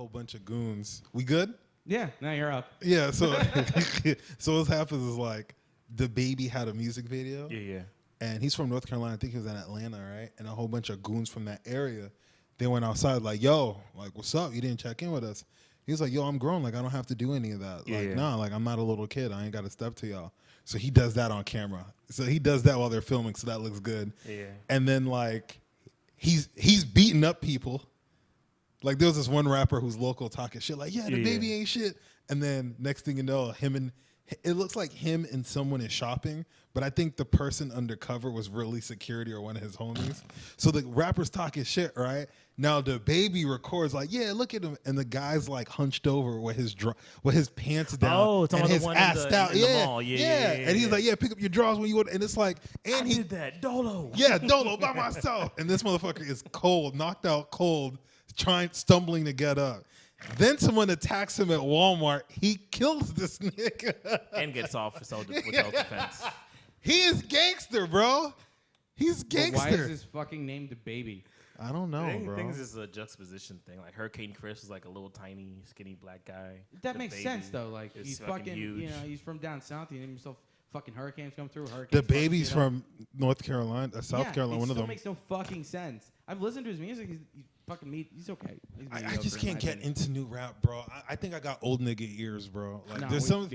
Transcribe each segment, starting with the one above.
whole bunch of goons. We good? Yeah, now you're up. Yeah. So, so what happens is like the baby had a music video. Yeah. And he's from North Carolina. I think he was in Atlanta, right? And a whole bunch of goons from that area. They went outside like, yo, like, what's up? You didn't check in with us. He was like, yo, I'm grown. Like, I don't have to do any of that. Like, nah, like, I'm not a little kid. I ain't got to step to y'all. So he does that on camera. So he does that while they're filming. So that looks good. Yeah. And then, like, he's beating up people. Like, there was this one rapper who's local talking shit. Like, yeah, the baby ain't shit. And then next thing you know, it looks like him and someone is shopping, but I think the person undercover was really security or one of his homies. So the rapper's talking shit, right? Now the baby records like, yeah, look at him, and the guy's like hunched over with his pants down and his ass out. Yeah. And he's like, yeah, pick up your drawers when you want. And it's like, and he did that dolo. Yeah, dolo by myself. And this motherfucker is cold, knocked out cold, stumbling to get up. Then someone attacks him at Walmart. He kills this nigga. And gets off for self-defense. He is gangster, bro. He's gangster. But why is this fucking named the baby? I don't know, bro. I think this is a juxtaposition thing. Like Hurricane Chris is like a little tiny, skinny black guy. That makes sense though. Like he's fucking huge. You know, he's from down south. He named himself fucking hurricanes come through. The baby's from North Carolina, South Carolina. One of them makes no fucking sense. I've listened to his music. He's fucking he's okay. I just can't get into new rap, bro. I think I got old nigga ears, bro. Like there's some of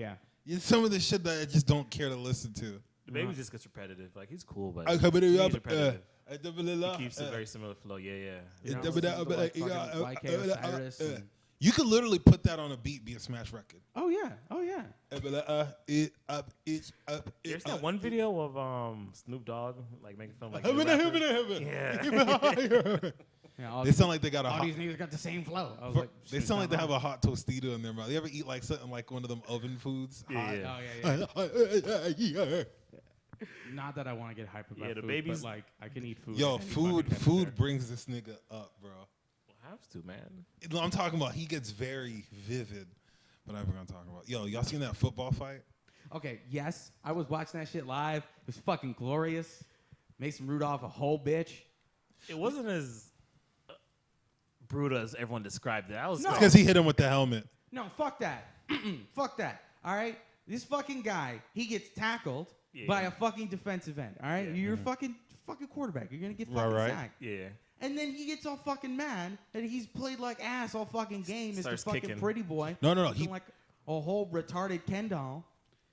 the shit that I just don't care to listen to. The baby just gets repetitive. Like he's cool, but he's repetitive. He keeps a very similar flow. Yeah. You could literally put that on a beat, be a smash record. Oh yeah. There's that one video of Snoop Dogg like making fun of like they sound like they got all these niggas got the same flow. They sound like they have a hot Tostito in their mouth. You ever eat like something like one of them oven foods? Yeah. Not that I want to get hyped about the food, baby's but like I can eat food. Yo, food brings this nigga up, bro. Have to, man. I'm talking about he gets very vivid, but I'm gonna talk about. Yo, y'all seen that football fight? Okay, yes, I was watching that shit live. It was fucking glorious. Mason Rudolph a whole bitch. It wasn't as brutal as everyone described it. It's because he hit him with the helmet. No, fuck that. Fuck that. All right, this fucking guy, he gets tackled by a fucking defensive end. All right, you're fucking quarterback. You're gonna get fucking sacked. Yeah. And then he gets all fucking mad that he's played like ass all fucking game. Starts Mr. fucking kicking. pretty boy. No. He like a whole retarded Ken doll.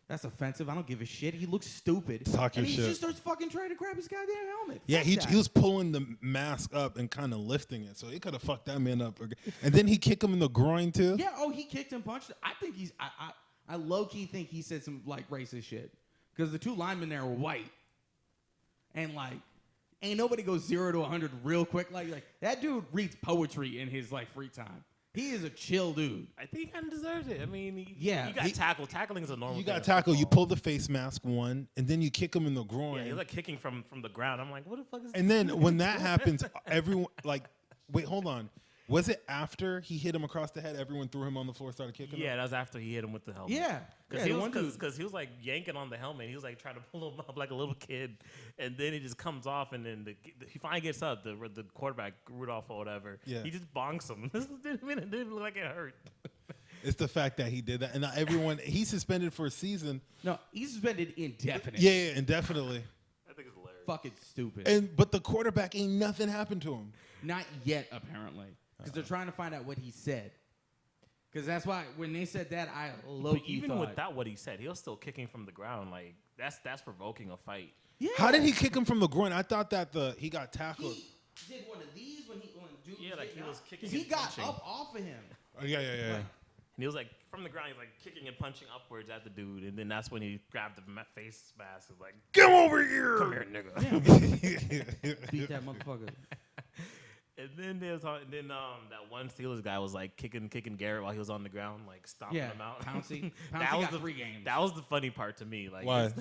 That's offensive. I don't give a shit. He looks stupid. Talking and he shit. just starts fucking trying to grab his goddamn helmet. Yeah, he was pulling the mask up and kind of lifting it, so he could have fucked that man up. And then he kicked him in the groin too. Yeah. Oh, he kicked and punched. I think I low key think he said some like racist shit because the two linemen there were white, and like. Ain't nobody goes 0 to 100 real quick. Like that dude reads poetry in his like free time. He is a chill dude. I think he kind of deserves it. I mean, he got tackled. Tackling is a normal. You got tackled. You pull the face mask one, and then you kick him in the groin. Yeah, he's like kicking from the ground. I'm like, what the fuck is? And then when that happens, everyone like, wait, hold on. Was it after he hit him across the head? Everyone threw him on the floor, started kicking him? Yeah, that was after he hit him with the helmet. Yeah. Because he was like yanking on the helmet. He was like trying to pull him up like a little kid. And then it just comes off. And then he finally gets up, the quarterback, Rudolph or whatever. Yeah. He just bonks him. It didn't look like it hurt. It's the fact that he did that. And now everyone, he's suspended for a season. No, he's suspended indefinitely. Yeah, indefinitely. I think it's hilarious. Fucking stupid. But the quarterback, ain't nothing happened to him. Not yet, apparently. Because they're trying to find out what he said. Because that's why when they said that, I low-key even thought, without what he said, he was still kicking from the ground. Like that's provoking a fight. Yeah. How did he kick him from the groin? I thought that he got tackled. He did one of these when dude. Yeah, like he was kicking. He and got punching. up off of him. Oh, yeah. And he was like from the ground. He was like kicking and punching upwards at the dude, and then that's when he grabbed the face mask. And was like, "Come over here, come here, nigga." Yeah. Beat that motherfucker. And then that one Steelers guy was like kicking Garrett while he was on the ground, like stomping him out. Pouncey that was got 3 games. That was the funny part to me. Like, why?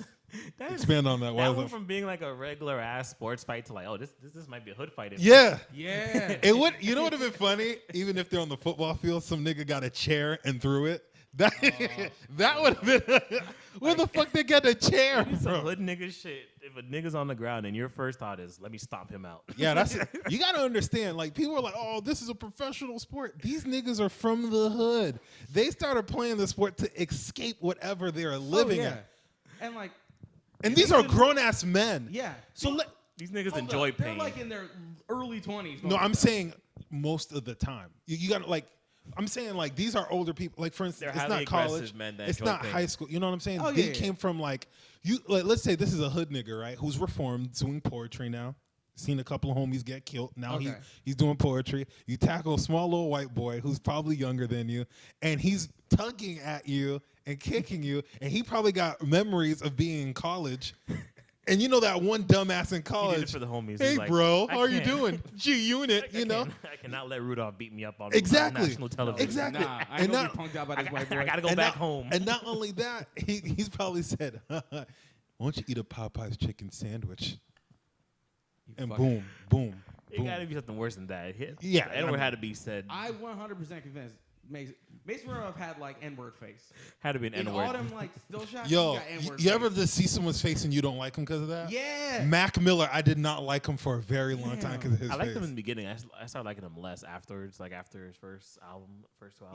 Expand on that. Why that went from being like a regular ass sports fight to like, oh, this might be a hood fight. Yeah. Yeah. It would. You know what would have been funny? Even if they're on the football field, some nigga got a chair and threw it That that would have been where the fuck they get a chair, Some bro? hood nigga shit. If a nigga's on the ground and your first thought is, let me stomp him out. Yeah, that's it. You got to understand. Like, people are like, oh, this is a professional sport. These niggas are from the hood. They started playing the sport to escape whatever they're living in. And like, And these are grown ass men. yeah. So These niggas Hold enjoy up. pain. They're like in their early 20s. no, I'm saying most of the time. You got to like. I'm saying like these are older people. Like for instance, They're it's not highly college. aggressive men that It's enjoy not pain. high school. You know what I'm saying? Oh, They yeah, came from like you. Like, let's say this is a hood nigga, right? Who's reformed, doing poetry now. Seen a couple of homies get killed. Now he's doing poetry. You tackle a small little white boy who's probably younger than you, and he's tugging at you and kicking you, and he probably got memories of being in college. And you know that one dumbass in college. He did it for the homies. Hey, He's like, bro, I how are you can't. doing? G Unit, you know. I cannot let Rudolph beat me up on Exactly. national television. Exactly. Nah, I And know not- you're punked out by this white boy. I gotta go and back not, home. And not only that, he's probably said, why don't you eat a Popeye's chicken sandwich? And boom, boom, It boom. gotta be something worse than that. Yeah, Edward I mean- had to be said. I 100% convinced Mason Rudolph had like N-word face. Had to be an In N-word. all them like still shots, Yo, he got N-word you face. ever just see someone's face and you don't like him because of that? Yeah. Mac Miller, I did not like him for a very long time because of his I liked face. him in the beginning. I started liking him less afterwards, like after his first two albums.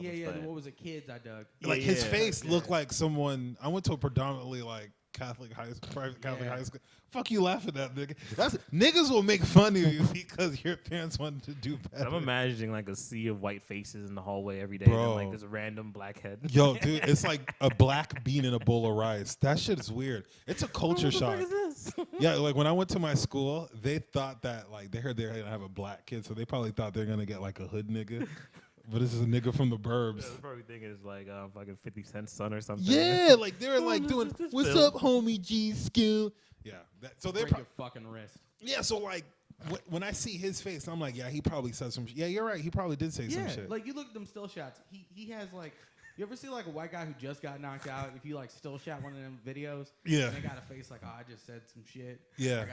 Yeah. but What was it? Kids I dug. Like Yeah, his yeah. face looked like someone. I went to a predominantly like Catholic high school, private Catholic Yeah. high school. Fuck you laughing at, nigga. That's niggas will make fun of you because your parents wanted to do better. I'm imagining like a sea of white faces in the hallway every day, Bro. and then, like this random black head. Yo, dude, it's like a black bean in a bowl of rice. That shit is weird. It's a culture What the shock. fuck is this? Yeah, like when I went to my school, they thought that like they heard they were gonna have a black kid, so they probably thought they're gonna get like a hood nigga. But this is a nigga from the burbs. I was probably thinking it's like fucking 50 Cent's son or something. Yeah, like they were Oh, like this doing, is this "What's Bill." up, homie G Skill?" Yeah, so they Break your fucking wrist. yeah. So like when I see his face, I'm like, yeah, he probably said some. Yeah, you're right. He probably did say some Yeah, shit. like you look at them still shots. He has like, you ever see like a white guy who just got knocked out? If you like still shot one of them videos, Yeah. and they got a face like, oh, I just said some shit. Yeah.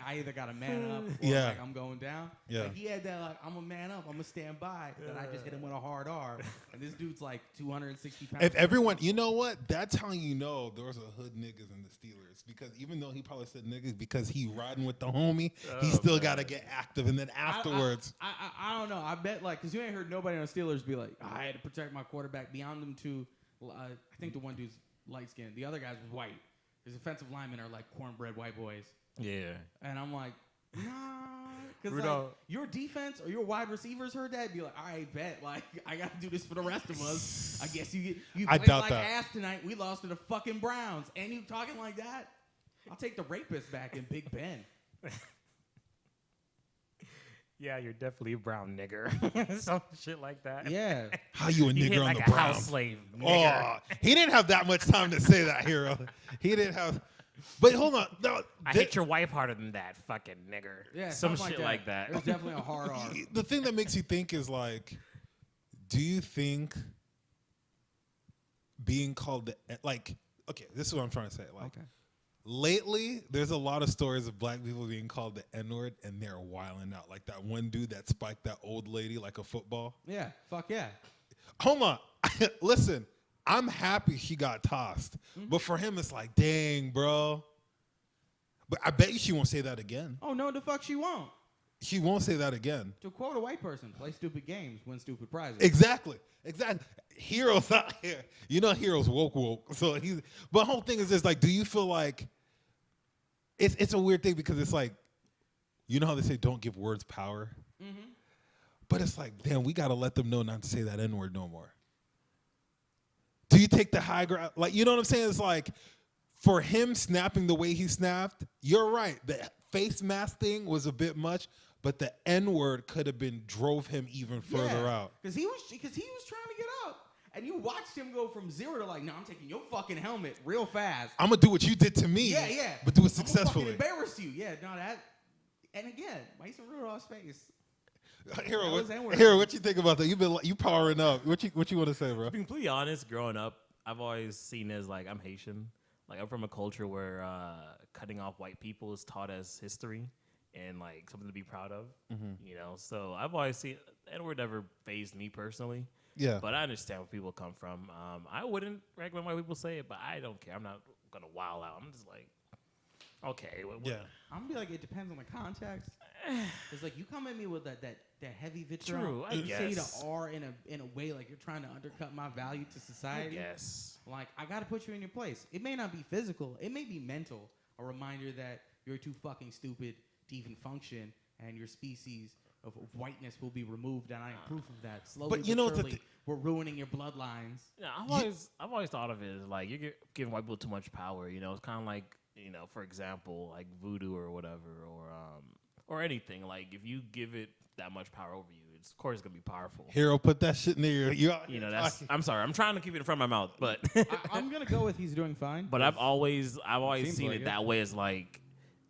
I either got to man up or Yeah. like I'm going down. Yeah. Like, he had that like I'm a man up, I'm gonna stand by. Then I just hit him with a hard R, and this dude's like 260 pounds. If everyone, you know what? That's how you know there was a hood niggas in the Steelers, because even though he probably said niggas because he riding with the homie, he still got to get active, and then afterwards, I don't know. I bet like because you ain't heard nobody on the Steelers be like, I had to protect my quarterback. Beyond them two, I think the one dude's light skinned. The other guys was white. His offensive linemen are like cornbread white boys. Yeah. And I'm like, nah, because like, Rudolph. your defense or your wide receivers heard that, be like, all right, bet, like I got to do this for the rest of us. I guess you I played doubt like that. ass tonight. We lost to the fucking Browns, and you talking like that? I'll take the rapist back in Big Ben. Yeah, you're definitely a brown nigger. Some shit like that. Yeah. how you a You hit nigger on like the a Browns? house slave, nigger. Oh, he didn't have that much time to say that, hero. He didn't have. But hold on, no. I hit your wife harder than that, fucking nigger. Yeah, some something shit like that. It was definitely a hard R. The thing that makes you think is like, do you think being called the like? Okay, this is what I'm trying to say. Like, Okay. lately, there's a lot of stories of black people being called the N-word, and they're wilding out. Like that one dude that spiked that old lady like a football. Yeah, fuck yeah. Hold on, listen. I'm happy she got tossed, but for him, it's like, dang, bro. But I bet you she won't say that again. Oh, no, the fuck she won't. She won't say that again. To quote a white person, play stupid games, win stupid prizes. Exactly. Heroes out here. You know, heroes woke. So he's. But the whole thing is this: like, do you feel like it's a weird thing because it's like, you know how they say don't give words power, but it's like, damn, we gotta let them know not to say that N-word no more. Do you take the high ground? Like, you know what I'm saying? It's like, for him snapping the way he snapped, you're right. The face mask thing was a bit much, but the N-word could have drove him even further out. Because he was trying to get out. And you watched him go from 0 to like, no, I'm taking your fucking helmet real fast. I'm gonna do what you did to me. Yeah. But do it I'm successfully. gonna fucking embarrass you. Yeah, no, that. And again, Mason Rudolph's face. Hero, That was N-word. what you think about that? You powering up. What you want to say, bro? To be completely honest, growing up, I've always seen as like I'm Haitian. Like I'm from a culture where cutting off white people is taught as history and like something to be proud of. You know, so I've always seen N-word never fazed me personally. Yeah. But I understand where people come from. I wouldn't recommend why people say it, but I don't care. I'm not gonna wild out. I'm just like, okay. Yeah. I'm gonna be like, it depends on the context. It's like you come at me with that heavy vitriol. True, I you guess. say the R in a way like you're trying to undercut my value to society. Yes. Like I gotta put you in your place. It may not be physical. It may be mental. A reminder that you're too fucking stupid to even function, and your species of whiteness will be removed. And I am proof of that. Slowly but surely, we're ruining your bloodlines. Yeah, I've always thought of it as like you're giving white people too much power. You know, it's kind of like, you know, for example, like voodoo or whatever, or anything. Like if you give it that much power over you, it's of course gonna be powerful. Hero, put that shit near you. You know, that's. I'm sorry, I'm trying to keep it in front of my mouth, but I'm gonna go with he's doing fine. But I've always seen like it that way as like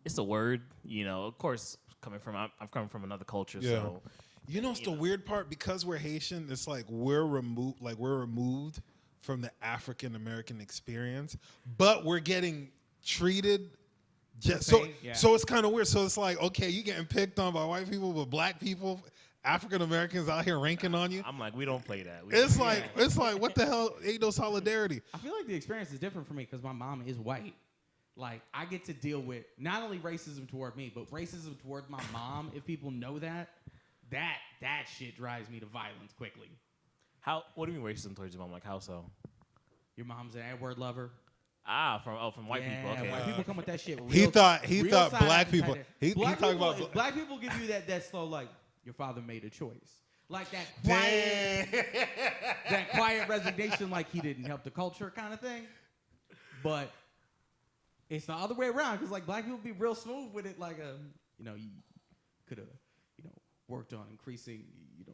it's a word. You know, of course, I've come from another culture, so. You know, it's the weird part, because we're Haitian. It's like we're removed from the African American experience, but we're getting treated. So it's kind of weird. So it's like, okay, you getting picked on by white people, but black people, African Americans out here ranking on you. I'm like, we don't play that. It's like, what the hell? Ain't no solidarity. I feel like the experience is different for me because my mom is white. Like, I get to deal with not only racism toward me, but racism toward my mom. If people know that shit drives me to violence quickly. What do you mean racism towards your mom? Like, how so? Your mom's an N-word lover. From white people. Okay. White people come with that shit. He thought black people. He talking about black people give you that slow, like, your father made a choice, like that quiet, that quiet resignation, like he didn't help the culture kind of thing. But it's the other way around, because like black people be real smooth with it, like you could have worked on increasing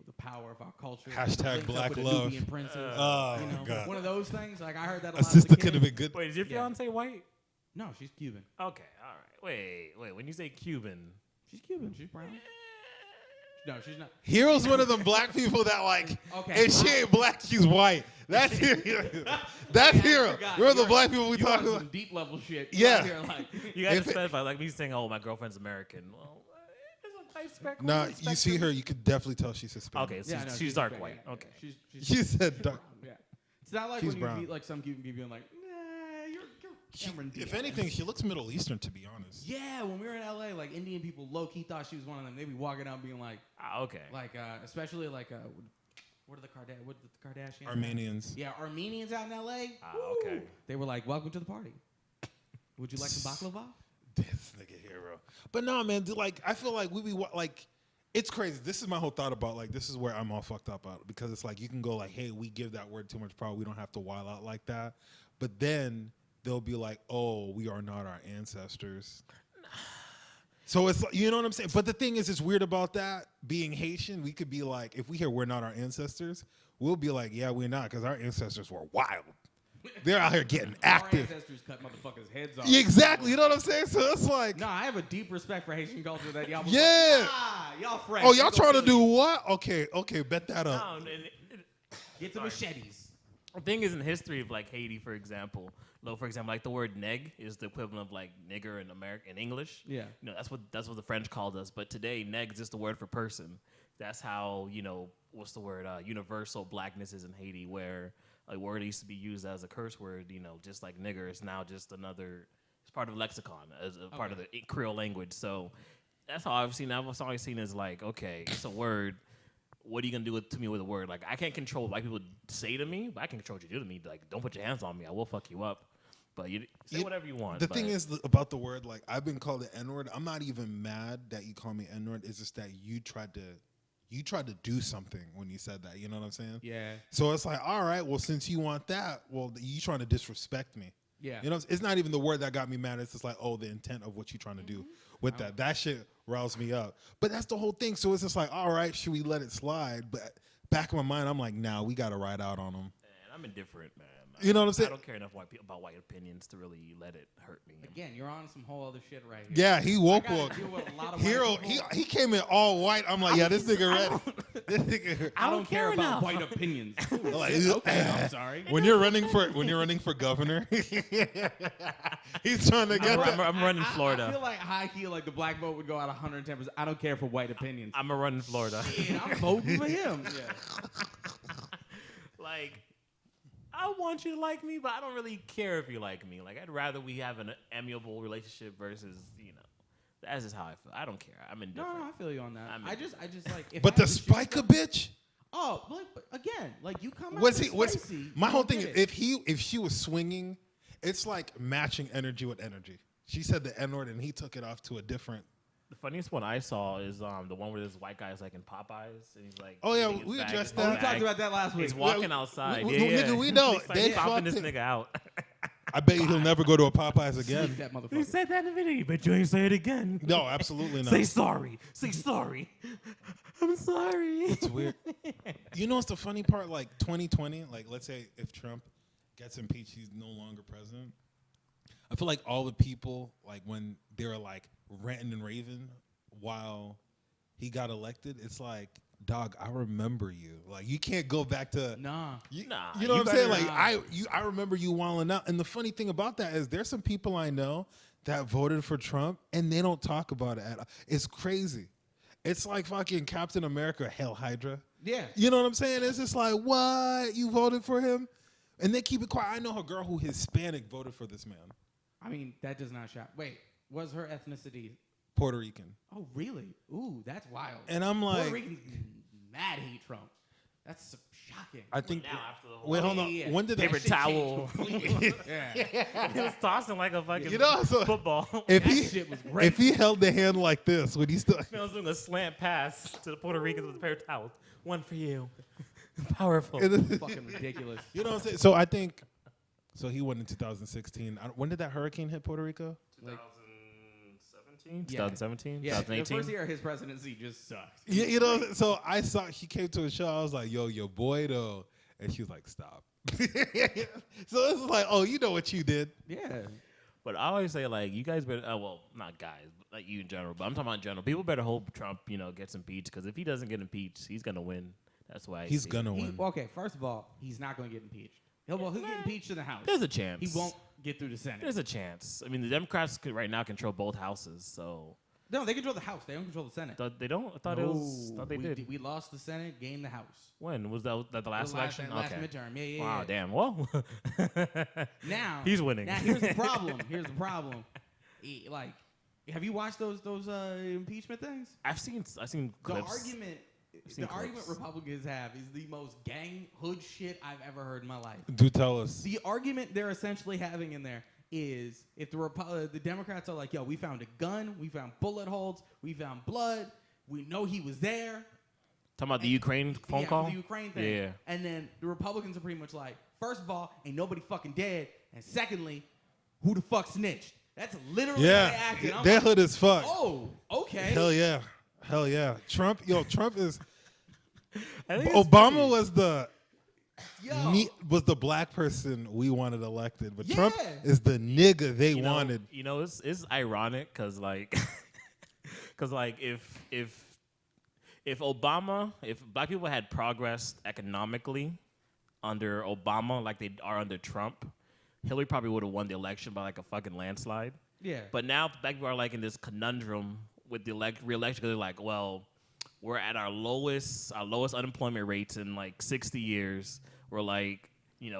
the power of our culture. Hashtag Black Love. Princes, oh my God. One of those things. Like I heard that a lot. Sister Sister could have been good. Wait, is your fiance white? No, she's Cuban. Okay, all right. Wait. When you say Cuban, she's Cuban. She's brown. No, she's not. Hero's one of them black people that like, if she ain't black, she's white. That's Hero. That's Hero. Remember the black people we talk about? Some deep level shit. Yeah. Here, like, you guys specify, like me saying, "Oh, my girlfriend's American." Well, no, you see her, you could definitely tell she's Hispanic. Okay, so she's dark white. Okay, she said dark. Yeah, it's not like she's when brown. you meet like some Cuban people and like, nah, you're Cameron Diaz. If anything, she looks Middle Eastern, to be honest. Yeah, when we were in LA, like Indian people low key thought she was one of them. They'd be walking out being like, okay, like especially like what are the Kardashians? Armenians. Yeah, Armenians out in LA. Okay. They were like, welcome to the party. Would you like some baklava? This nigga Hero. But no, man, like I feel like we be like, it's crazy. This is my whole thought about like, this is where I'm all fucked up about, because it's like you can go like, hey, we give that word too much power. We don't have to wild out like that. But then they'll be like, oh, we are not our ancestors. So it's like, you know what I'm saying? But the thing is, it's weird about that. Being Haitian, we could be like, if we hear we're not our ancestors, we'll be like, yeah, we're not, because our ancestors were wild. They're out here getting active. Our ancestors cut motherfuckers' heads off. Exactly. You know what I'm saying? So it's like, no, I have a deep respect for Haitian culture that y'all. Yeah. Like, y'all fresh. Oh, y'all trying to do what? Okay, bet that up. No, get the machetes. The thing is, in history of like Haiti, for example, like the word neg is the equivalent of like nigger in American English. Yeah. That's what the French called us. But today, neg is just the word for person. That's how what's the word? Universal blackness is in Haiti, where a word used to be used as a curse word, just like nigger. It's now just it's part of lexicon, as a part of the Creole language. So that's how I've seen it. I've always seen it as like, okay, it's a word. What are you going to do to me with a word? Like, I can't control what people say to me, but I can control what you do to me. Like, don't put your hands on me. I will fuck you up. But you say whatever you want. The thing is about the word, like, I've been called the N-word. I'm not even mad that you call me N-word. It's just that you tried to do something when you said that. You know what I'm saying? Yeah. So it's like, all right, well, since you want that, well, you trying to disrespect me. Yeah. You know, it's not even the word that got me mad. It's just like, oh, the intent of what you're trying to do with that. That shit roused me up. But that's the whole thing. So it's just like, all right, should we let it slide? But back in my mind, I'm like, nah, we got to ride out on them. Man, I'm indifferent, man. You know what I'm saying? I don't care enough about white opinions to really let it hurt me. Again, you're on some whole other shit right here. Yeah, he woke. Hero, he came in all white. I'm like, yeah, this nigga ready. I don't care about white opinions. Like, okay, I'm sorry. When you're running for governor, he's trying to get that. I'm running Florida. I feel like high key, like the black vote would go out 110%. I don't care for white opinions. I'm a running Florida. Shit, I'm voting for him. Yeah. like, I want you to like me, but I don't really care if you like me. Like, I'd rather we have an amiable relationship versus, that's just how I feel. I don't care. I'm indifferent. No, I feel you on that. I just like. If But I the had to choose Spiker them- bitch. Oh, but again, like you come out Was with he? Was spicy. my you whole don't thing? get it. If she was swinging, it's like matching energy with energy. She said the N word and he took it off to a different. The funniest one I saw is the one where this white guy's like in Popeyes and he's like, Oh, yeah, eating his we bag, addressed his that. We bag. talked about that last week. He's walking outside. Nigga, we know. He's like They popping fucked this him. nigga out. I bet you he'll never go to a Popeyes again. Sleep that He motherfucker. said that in the video, but you ain't say it again. No, absolutely not. Say sorry. Say sorry. I'm sorry. It's weird. You know what's the funny part? Like 2020, like let's say if Trump gets impeached, he's no longer president. I feel like all the people, like when they were like ranting and raving while he got elected, it's like, dog, I remember you. Like you can't go back to Nah. You, Nah, you know you what I'm saying? better Like I remember you wilding out. And the funny thing about that is there's some people I know that voted for Trump and they don't talk about it at all. It's crazy. It's like fucking Captain America, Hail Hydra. Yeah. You know what I'm saying? It's just like, what? You voted for him? And they keep it quiet. I know a girl who Hispanic voted for this man. I mean, that does not shock. Wait, was her ethnicity? Puerto Rican. Oh, really? Ooh, that's wild. And I'm like, Puerto Ricans mad hate Trump. That's shocking. I think. Now after the whole Wait, hold on. Yeah. When did paper that shit towel. changed completely. Yeah. He was tossing like a fucking so football. if That he shit was great. if he held the hand like this, would he still? Man was doing a slant pass to the Puerto Ricans with a paper towel. One for you. Powerful. Fucking ridiculous. You know what I'm saying? So I think. So he won in 2016. When did that hurricane hit Puerto Rico? 2017? Yeah. 2017? Yeah, the 2018? first year of his presidency just sucked. Yeah, you know. So I saw he came to a show. I was like, "Yo, your boy though," and she was like, "Stop." So it's like, "Oh, you know what you did." Yeah. But I always say, like, you guys better, well, not guys, but like you in general, but I'm talking about in general. People better hope Trump, gets impeached, because if he doesn't get impeached, he's going to win. That's why He's gonna win. Okay, first of all, he's not going to get impeached. He'll get impeached in the House. There's a chance. He won't get through the Senate. There's a chance. I mean, the Democrats right now control both houses, so. No, they control the House. They don't control the Senate. They don't? I thought they did. We lost the Senate, gained the House. When? Was that the last election? Last Okay. midterm. Yeah. Wow, damn. Well, Now he's winning. Now here's the problem. Like, have you watched those impeachment things? I've seen The clips. argument Republicans have is the most gang hood shit I've ever heard in my life. Do tell us. The argument they're essentially having in there is if the Democrats are like, yo, we found a gun, we found bullet holes, we found blood, we know he was there. Talking about the Ukraine phone call? The Ukraine thing. Yeah. And then the Republicans are pretty much like, first of all, ain't nobody fucking dead, and secondly, who the fuck snitched? That's literally how they acted. I'm their like, hood is fucked. oh, okay. Hell yeah. Trump is. I think it's Obama funny. was the black person we wanted elected, but Yeah. Trump is the nigga they wanted. It's ironic because like if black people had progressed economically under Obama like they are under Trump, Hillary probably would have won the election by like a fucking landslide. Yeah. But now black people are like in this conundrum with the re-election because they're like, well, we're at our lowest unemployment rates in like 60 years. We're like,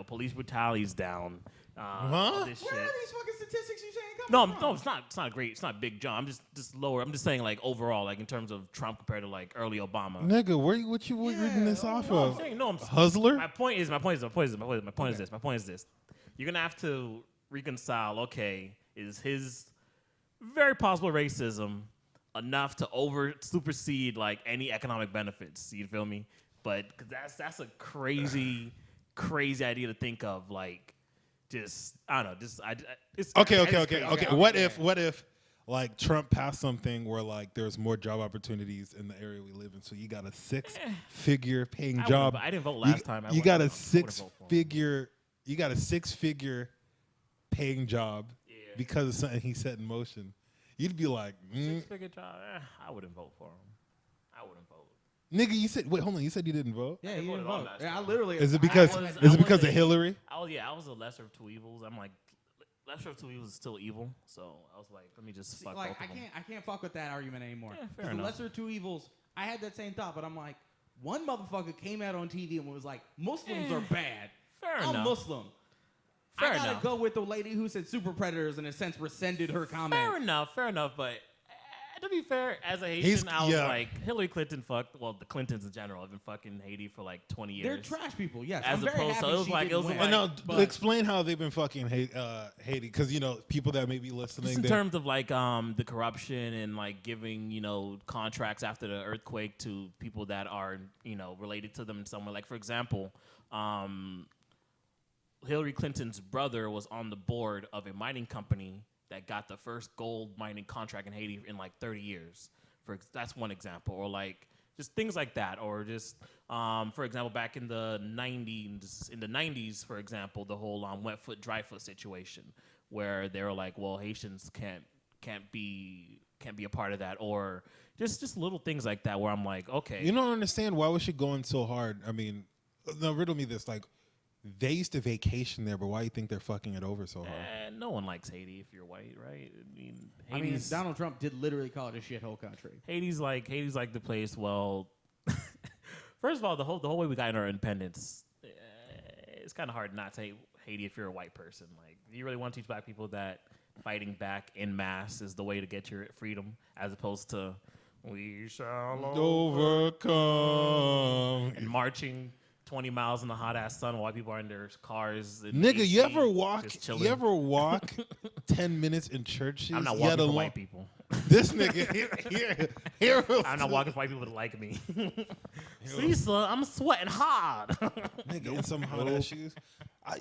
police brutality's down. All this Where shit. are these fucking statistics you saying coming from? No, it's not. It's not great. It's not big jump. I'm just lower. I'm just saying like overall, like in terms of Trump compared to like early Obama. Nigga, what you reading this off of? I'm Hustler? My point is this. You're gonna have to reconcile. Okay, is his very possible racism enough to supersede like any economic benefits? You feel me? But cause that's a crazy idea to think of. Like, just I don't know. It's Okay. What if like Trump passed something where like there's more job opportunities in the area we live in, so you got a six-figure paying job. I didn't vote last time. You got a six-figure paying job because of something he set in motion. You'd be like, Six-figure job. I wouldn't vote for him. I wouldn't vote. nigga, you said hold on, you said you didn't vote? Yeah, he voted didn't on vote. that Yeah, I stuff. literally. Is it because I of was Hillary? I was a lesser of two evils. I'm like, lesser of two evils is still evil. So I was like, let me just fuck like both of them. I can't fuck with that argument anymore. Yeah, fair 'Cause the enough. lesser of two evils. I had that same thought, but I'm like, One motherfucker came out on TV and was like, Muslims are bad. Fair enough. Muslim. Fair I gotta enough. go with the lady who said super predators and in a sense rescinded her comment. Fair enough. But to be fair, as a Haitian, I was yeah. like, Hillary Clinton the Clintons in general have been fucking Haiti for like 20 years. They're trash people, yes. As I'm very opposed- happy so it was she like- it didn't was win. like- And now, But- explain how they've been fucking Haiti, because people that may be listening. Just in terms of like the corruption and like giving contracts after the earthquake to people that are related to them in some way. Like for example, Hillary Clinton's brother was on the board of a mining company that got the first gold mining contract in Haiti in like 30 years. That's one example, or like just things like that, or just for example, back in the 90s, for example, the whole wet foot, dry foot situation, where they were like, well, Haitians can't be a part of that, or just little things like that, where I'm like, okay, you don't understand why was she going so hard. I mean, no, riddle me this, like. They used to vacation there, but why do you think they're fucking it over so hard? No one likes Haiti if you're white, right? I mean, Donald Trump did literally call it a shithole country. Haiti's like the place. Well, first of all, the whole way we got our independence, it's kind of hard not to hate Haiti if you're a white person. Like, you really want to teach black people that fighting back en masse is the way to get your freedom, as opposed to we shall overcome and marching 20 miles in the hot ass sun while people are in their cars. Nigga, you AC, ever walk? just chilling. You ever walk 10 minutes in church shoes? I'm not walking for white people. This nigga here. I'm not walking for white people to like me. See, son, I'm sweating hard. Nigga, in some hot ass shoes.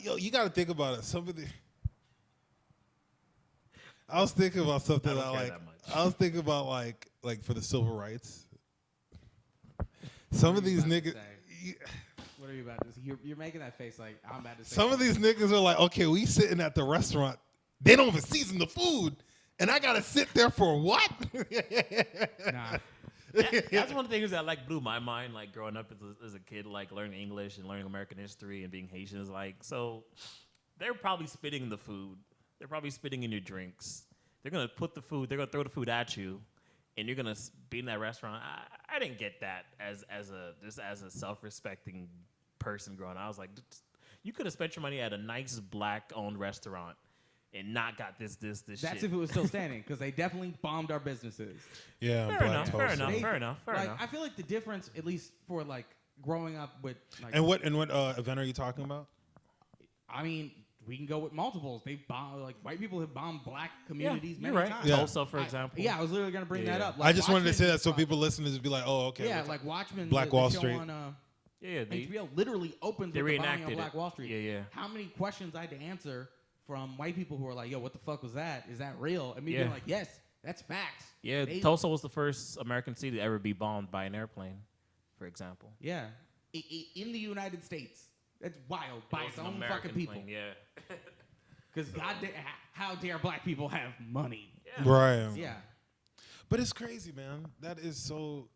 You got to think about it. I was thinking about something I don't that care like. that much. I was thinking about like for the civil rights. Some of these niggas. What are you about to say? You're making that face like I'm about to say. Some of these niggas are like, okay, we sitting at the restaurant. They don't even season the food, and I gotta sit there for what? Nah. That's one of the things that like blew my mind, like growing up as a kid, like learning English and learning American history and being Haitian is like, so they're probably spitting in the food. They're probably spitting in your drinks. They're gonna throw the food at you, and you're gonna be in that restaurant. I didn't get that as a self-respecting person growing up. I was like, you could have spent your money at a nice black-owned restaurant and not got this That's shit. if it was still standing, because they definitely bombed our businesses. Yeah, Fair enough. I feel like the difference, at least for like growing up with like, And what event are you talking about? I mean, we can go with multiples. They bomb white people have bombed black communities many you're right. times. Yeah. Tulsa, for example. I was literally gonna bring that up. I just wanted to Watchmen say that so is people listening to be like, oh, okay. yeah, like Watchmen, Black the Wall show Street. on Yeah, HBO literally opened they with the bombing reenacted on Black it. Wall Street. Yeah. How many questions I had to answer from white people who were like, "Yo, what the fuck was that? Is that real?" And me being like, "Yes, that's facts." Yeah, Tulsa was the first American city to ever be bombed by an airplane, for example. Yeah, in the United States. That's wild by It its was an own American fucking people. plane, yeah. Because how dare black people have money? Right. Yeah. But it's crazy, man. That is so.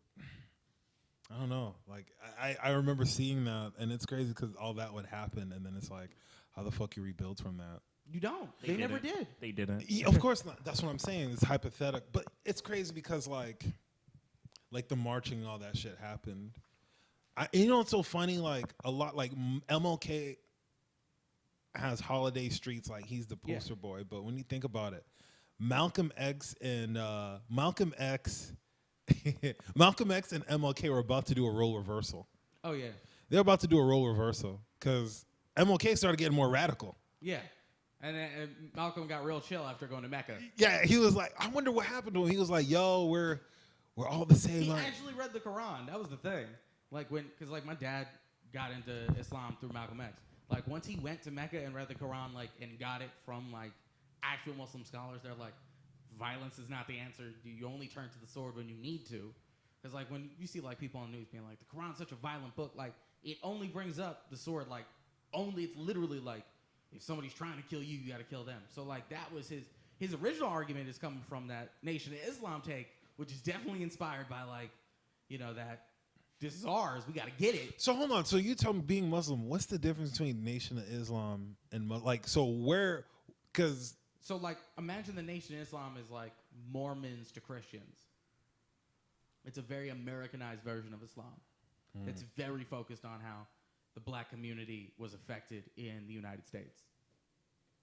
I don't know. Like I remember seeing that, and it's crazy because all that would happen, and then it's like, how the fuck you rebuild from that? You don't. They never did. They didn't. Yeah, of course not. That's what I'm saying. It's hypothetical, but it's crazy because like the marching and all that shit happened. It's so funny. Like a lot, like MLK has holiday streets. Like he's the poster boy. But when you think about it, Malcolm X and MLK were about to do a role reversal. Oh yeah. They're about to do a role reversal because MLK started getting more radical. Yeah. And then Malcolm got real chill after going to Mecca. Yeah, he was like, I wonder what happened to him. He was like, yo, we're all the same. He like, actually read the Quran. That was the thing. Like because like my dad got into Islam through Malcolm X. Like once he went to Mecca and read the Quran, like and got it from like actual Muslim scholars, they're like, violence is not the answer. You only turn to the sword when you need to. Because like when you see like people on the news being like, the Quran's such a violent book, like it only brings up the sword. Like it's literally like if somebody's trying to kill you, you got to kill them. So like that was his original argument is coming from that Nation of Islam take, which is definitely inspired by like, that this is ours. We got to get it. So hold on. So you tell me, being Muslim, what's the difference between Nation of Islam and because So like imagine the Nation of Islam is like Mormons to Christians. It's a very Americanized version of Islam. That's very focused on how the black community was affected in the United States.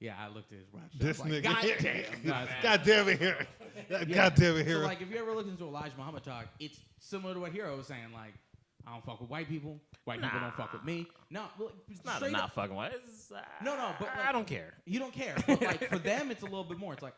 Yeah, I looked at his watch. This nigga. God damn. God damn it, Hero. God damn it, Hero. So, like, if you ever look into Elijah Muhammad talk, it's similar to what Hero was saying. Like, I don't fuck with white people. White people don't fuck with me. No, it's not fucking white. No, but like, I don't care. You don't care. But like for them, it's a little bit more. It's like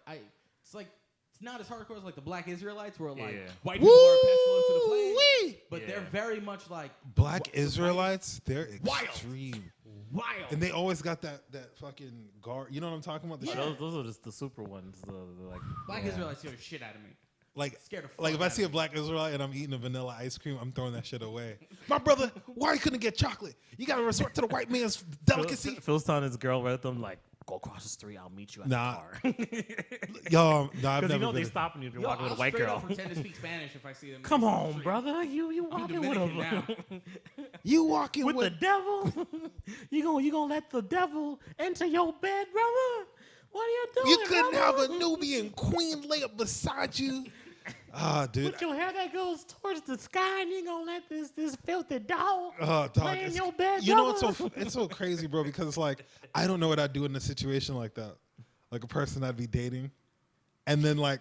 it's not as hardcore as like the Black Israelites, where like white people are pestilence to the plague, but they're very much like Black Israelites. They're extreme. Wild. And they always got that fucking guard. You know what I'm talking about? Those are just the super ones. The like Black Israelites scare the shit out of me. Like, scared of like if I see a Black Israelite and I'm eating a vanilla ice cream, I'm throwing that shit away. My brother, why you couldn't get chocolate? You got to resort to the white man's delicacy. Phil's telling his girl with them like, go across the street. I'll meet you at the car. Yo, no, I've never been. They stopping you if you're walking with a white girl. I'll pretend to speak Spanish if I see them. Come on, brother. You walking with him? You walking with the devil? you gonna let the devil into your bed, brother? What are you doing? You couldn't have a Nubian queen lay up beside you. Ah, dude. With your hair that goes towards the sky, and you gonna let this filthy dog dog, lay in your bed, you know, brother? it's so crazy, bro, because it's like, I don't know what I'd do in a situation like that. Like a person I'd be dating, and then like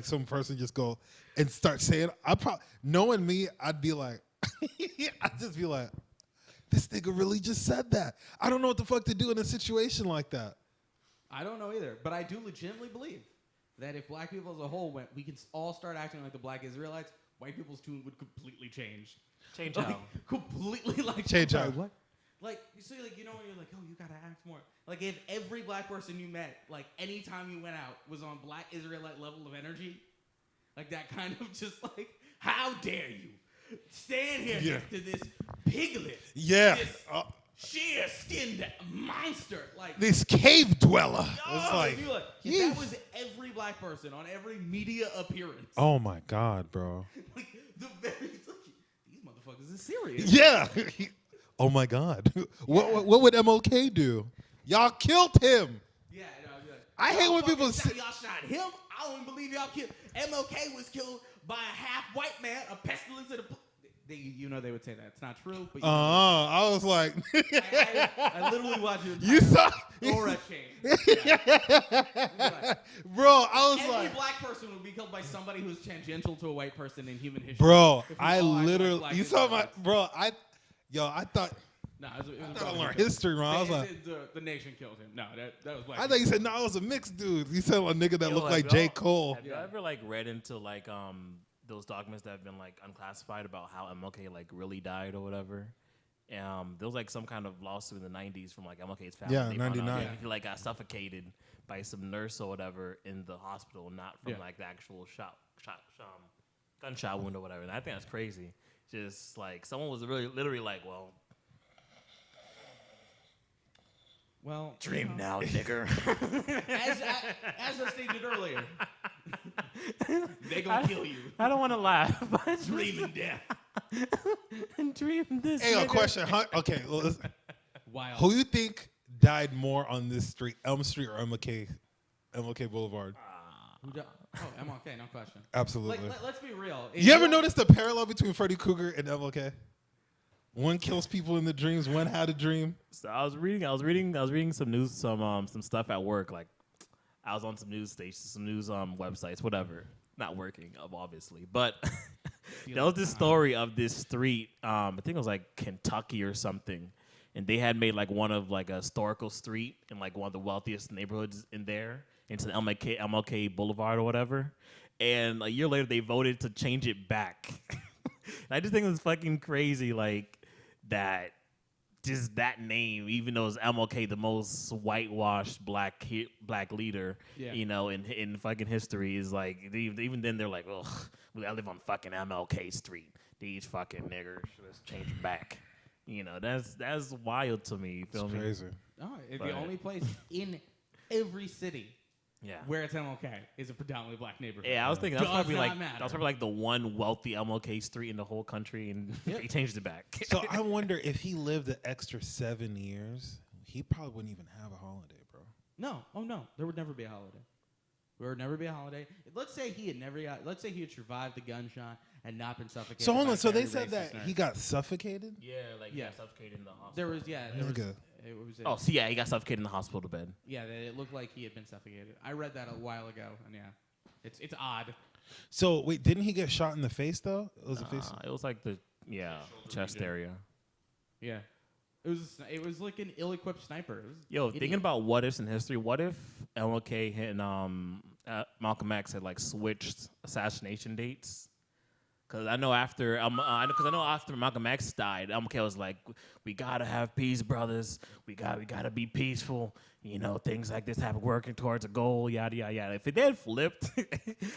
some person just go and start saying, knowing me, I'd be like, I'd just be like, this nigga really just said that. I don't know what the fuck to do in a situation like that. I don't know either, but I do legitimately believe that if black people as a whole went, we can all start acting like the Black Israelites, white people's tune would completely change. Change like, how? Completely like change how? What? Like so, like you know when you're like, oh, you gotta act more. Like if every black person you met, like anytime you went out, was on Black Israelite level of energy, like that kind of just like, how dare you stand here next to this piglet? This sheer-skinned monster, like this cave dweller. It's like, if that was every black person on every media appearance. Oh my God, bro! Like these motherfuckers is serious. Yeah. Oh my God. What would MLK do? Y'all killed him. Yeah, I hate when people say y'all shot him. I don't even believe y'all killed. MLK was killed by a half white man, a pestilence of the. They would say that. It's not true. But I was like, I literally watched your you saw aura change. Yeah. Bro, I was every black person would be killed by somebody who's tangential to a white person in human history. Bro, I literally, you saw my, bro, I thought. No, I learned history wrong. I was like, the nation killed him. No, that was black. I thought you said no. I was a mixed dude. You said a nigga that looked like J. Cole. Have you ever like read into like those documents that have been like unclassified about how MLK like really died or whatever? There was like some kind of lawsuit in the 90s from like MLK's family. Yeah, 99. He like got suffocated by some nurse or whatever in the hospital, not from like the actual gunshot wound or whatever. And I think that's crazy. Just like someone was really literally like, well, dream now, nigger. as I stated earlier, they gonna kill you. I don't want to laugh, but dream in death. Dream this. Hey, a question. Okay, well, listen. Wild. Who you think died more on this street, Elm Street or MLK Boulevard? MLK, no question. Absolutely. Let's be real. You ever notice the parallel between Freddy Krueger and MLK? One kills people in the dreams. One had a dream. So I was reading some news, some stuff at work. Like I was on some news stations, some news websites, whatever. Not working, obviously, but there was this story of this street. I think it was like Kentucky or something, and they had made like one of like a historical street in like one of the wealthiest neighborhoods in there. Into the MLK Boulevard or whatever, and a year later they voted to change it back. I just think it was fucking crazy, like that. Just that name, even though it's MLK, the most whitewashed black leader, in fucking history, is like even then they're like, ugh, I live on fucking MLK Street. These fucking niggers, let's change it back. That's wild to me. You feel me? Crazy. Oh, it's the only place in every city. Yeah, where it's MLK is a predominantly black neighborhood. Yeah, I was thinking that was probably like the one wealthy MLK street in the whole country, and he changed it back. So I wonder if he lived an extra 7 years, he probably wouldn't even have a holiday, bro. No, there would never be a holiday. There would never be a holiday. Let's say he had survived the gunshot, and not been suffocated. So hold by on. So they very said racist that nerds. he got suffocated. Yeah, like Yeah. he got suffocated in the hospital. There was Nigga. it was Oh, so yeah, he got suffocated in the hospital bed. yeah, it looked like he had been suffocated. I read that a while ago, and yeah, it's odd. So wait, didn't he get shot in the face though? It was a face. It was like the chest region. area. Yeah, it was like an ill-equipped sniper. Yo, thinking about what ifs in history, what if MLK and Malcolm X had like switched assassination dates? Because I know after Malcolm X died, MLK was like, "We gotta have peace, brothers. We gotta be peaceful. You know, things like this happen, working towards a goal, yada yada yada." If it had flipped,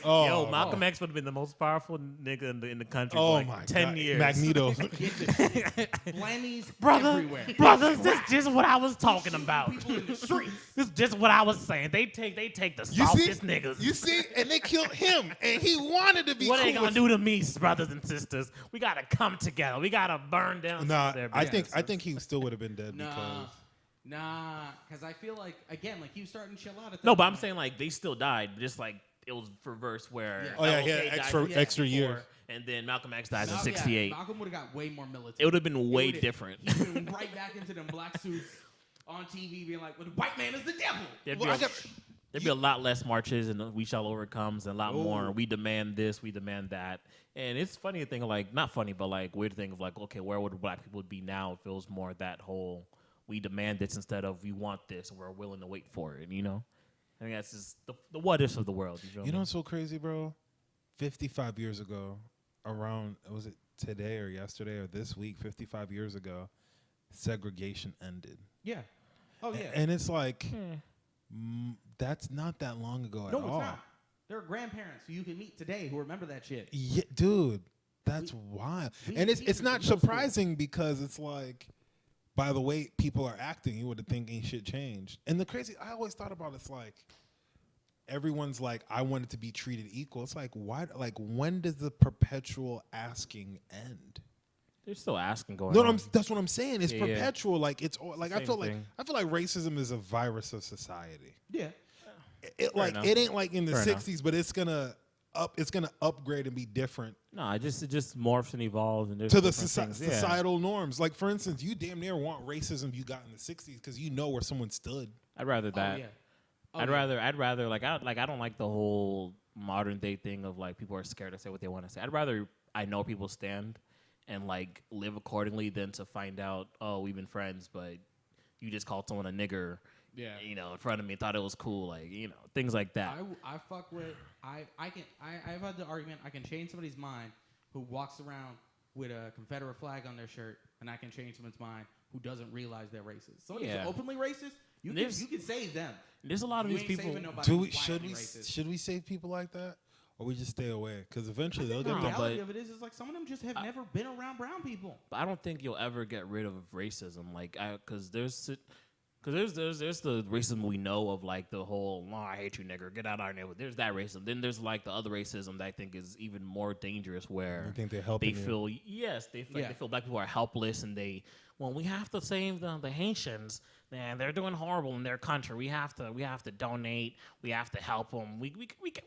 Malcolm X would have been the most powerful nigga in the country for like 10 years. Magneto. Blammies everywhere. Brothers, this just what I was talking about. People in the streets. This is just what I was saying. They take the softest niggas. You see, and they killed him, and he wanted to be. What cool they gonna with- do to me, brothers and sisters? We gotta come together. We gotta burn down. Nah, their I businesses. think he still would have been dead because. Nah, because I feel like again, like he was starting to chill out at that No, but I'm point. saying like they still died, just like it was reversed where. Yeah. Oh yeah, he LK had dies in extra 64, years. and then Malcolm X dies in Yeah, '68. Malcolm would have got way more military. It would have been way would've- different. He'd been right back into them black suits on TV, being like, "Well, the white man is the devil." There'd be a lot less marches and we shall overcomes and a lot more. We demand this, we demand that. And it's funny to think of like, not funny, but like weird to think of like, okay, where would black people be now if it was more that whole, we demand this instead of we want this and we're willing to wait for it, you know? I think that's just the what ifs of the world. You know what's so crazy, bro? 55 years ago, around, was it today or yesterday or this week, 55 years ago, segregation ended. Yeah. Oh yeah. And it's like, that's not that long ago at no, all. it's not. There are grandparents who you can meet today who remember that shit. Yeah, dude, that's wild. And it's not surprising because it's like, by the way people are acting, you would have think ain't shit changed. And the crazy, I always thought about it's like, everyone's like, I want it to be treated equal. It's like, why? Like, when does the perpetual asking end? They're still asking going No, on. that's what I'm saying. It's Yeah, yeah. perpetual. Like it's all, like I Same feel thing. like racism is a virus of society. Yeah. It like enough. it ain't like in the Fair enough. 60s, but it's gonna upgrade and be different No, it just morphs and evolves and there's to the different things. Yeah. societal norms. Like for instance, you damn near want racism you got in the 60s because you know where someone stood. I'd rather that. Oh yeah. I'd rather like I don't like the whole modern day thing of like people are scared to say what they want to say. I'd rather I know people stand and like live accordingly than to find out, oh, we've been friends, but you just called someone a nigger, you know, in front of me, thought it was cool, like, you know, things like that. I fuck with I've had the argument I can change somebody's mind who walks around with a Confederate flag on their shirt, and I can change someone's mind who doesn't realize they're racist. Someone who's openly racist, you can save them. There's a lot of You these ain't people. saving nobody Do we who's quietly racist. should we save people like that, or we just stay away? Because eventually they'll The get No, there. reality but- of it is like some of them just have never been around brown people. But I don't think you'll ever get rid of racism, like, because there's the racism we know of, like the whole, oh, I hate you, nigger, get out of our neighborhood. There's that racism. Then there's like the other racism that I think is even more dangerous, where You think they're helping they you? feel they feel black people are helpless, and we have to save the Haitians. Man, they're doing horrible in their country. We have to donate. We have to help them. We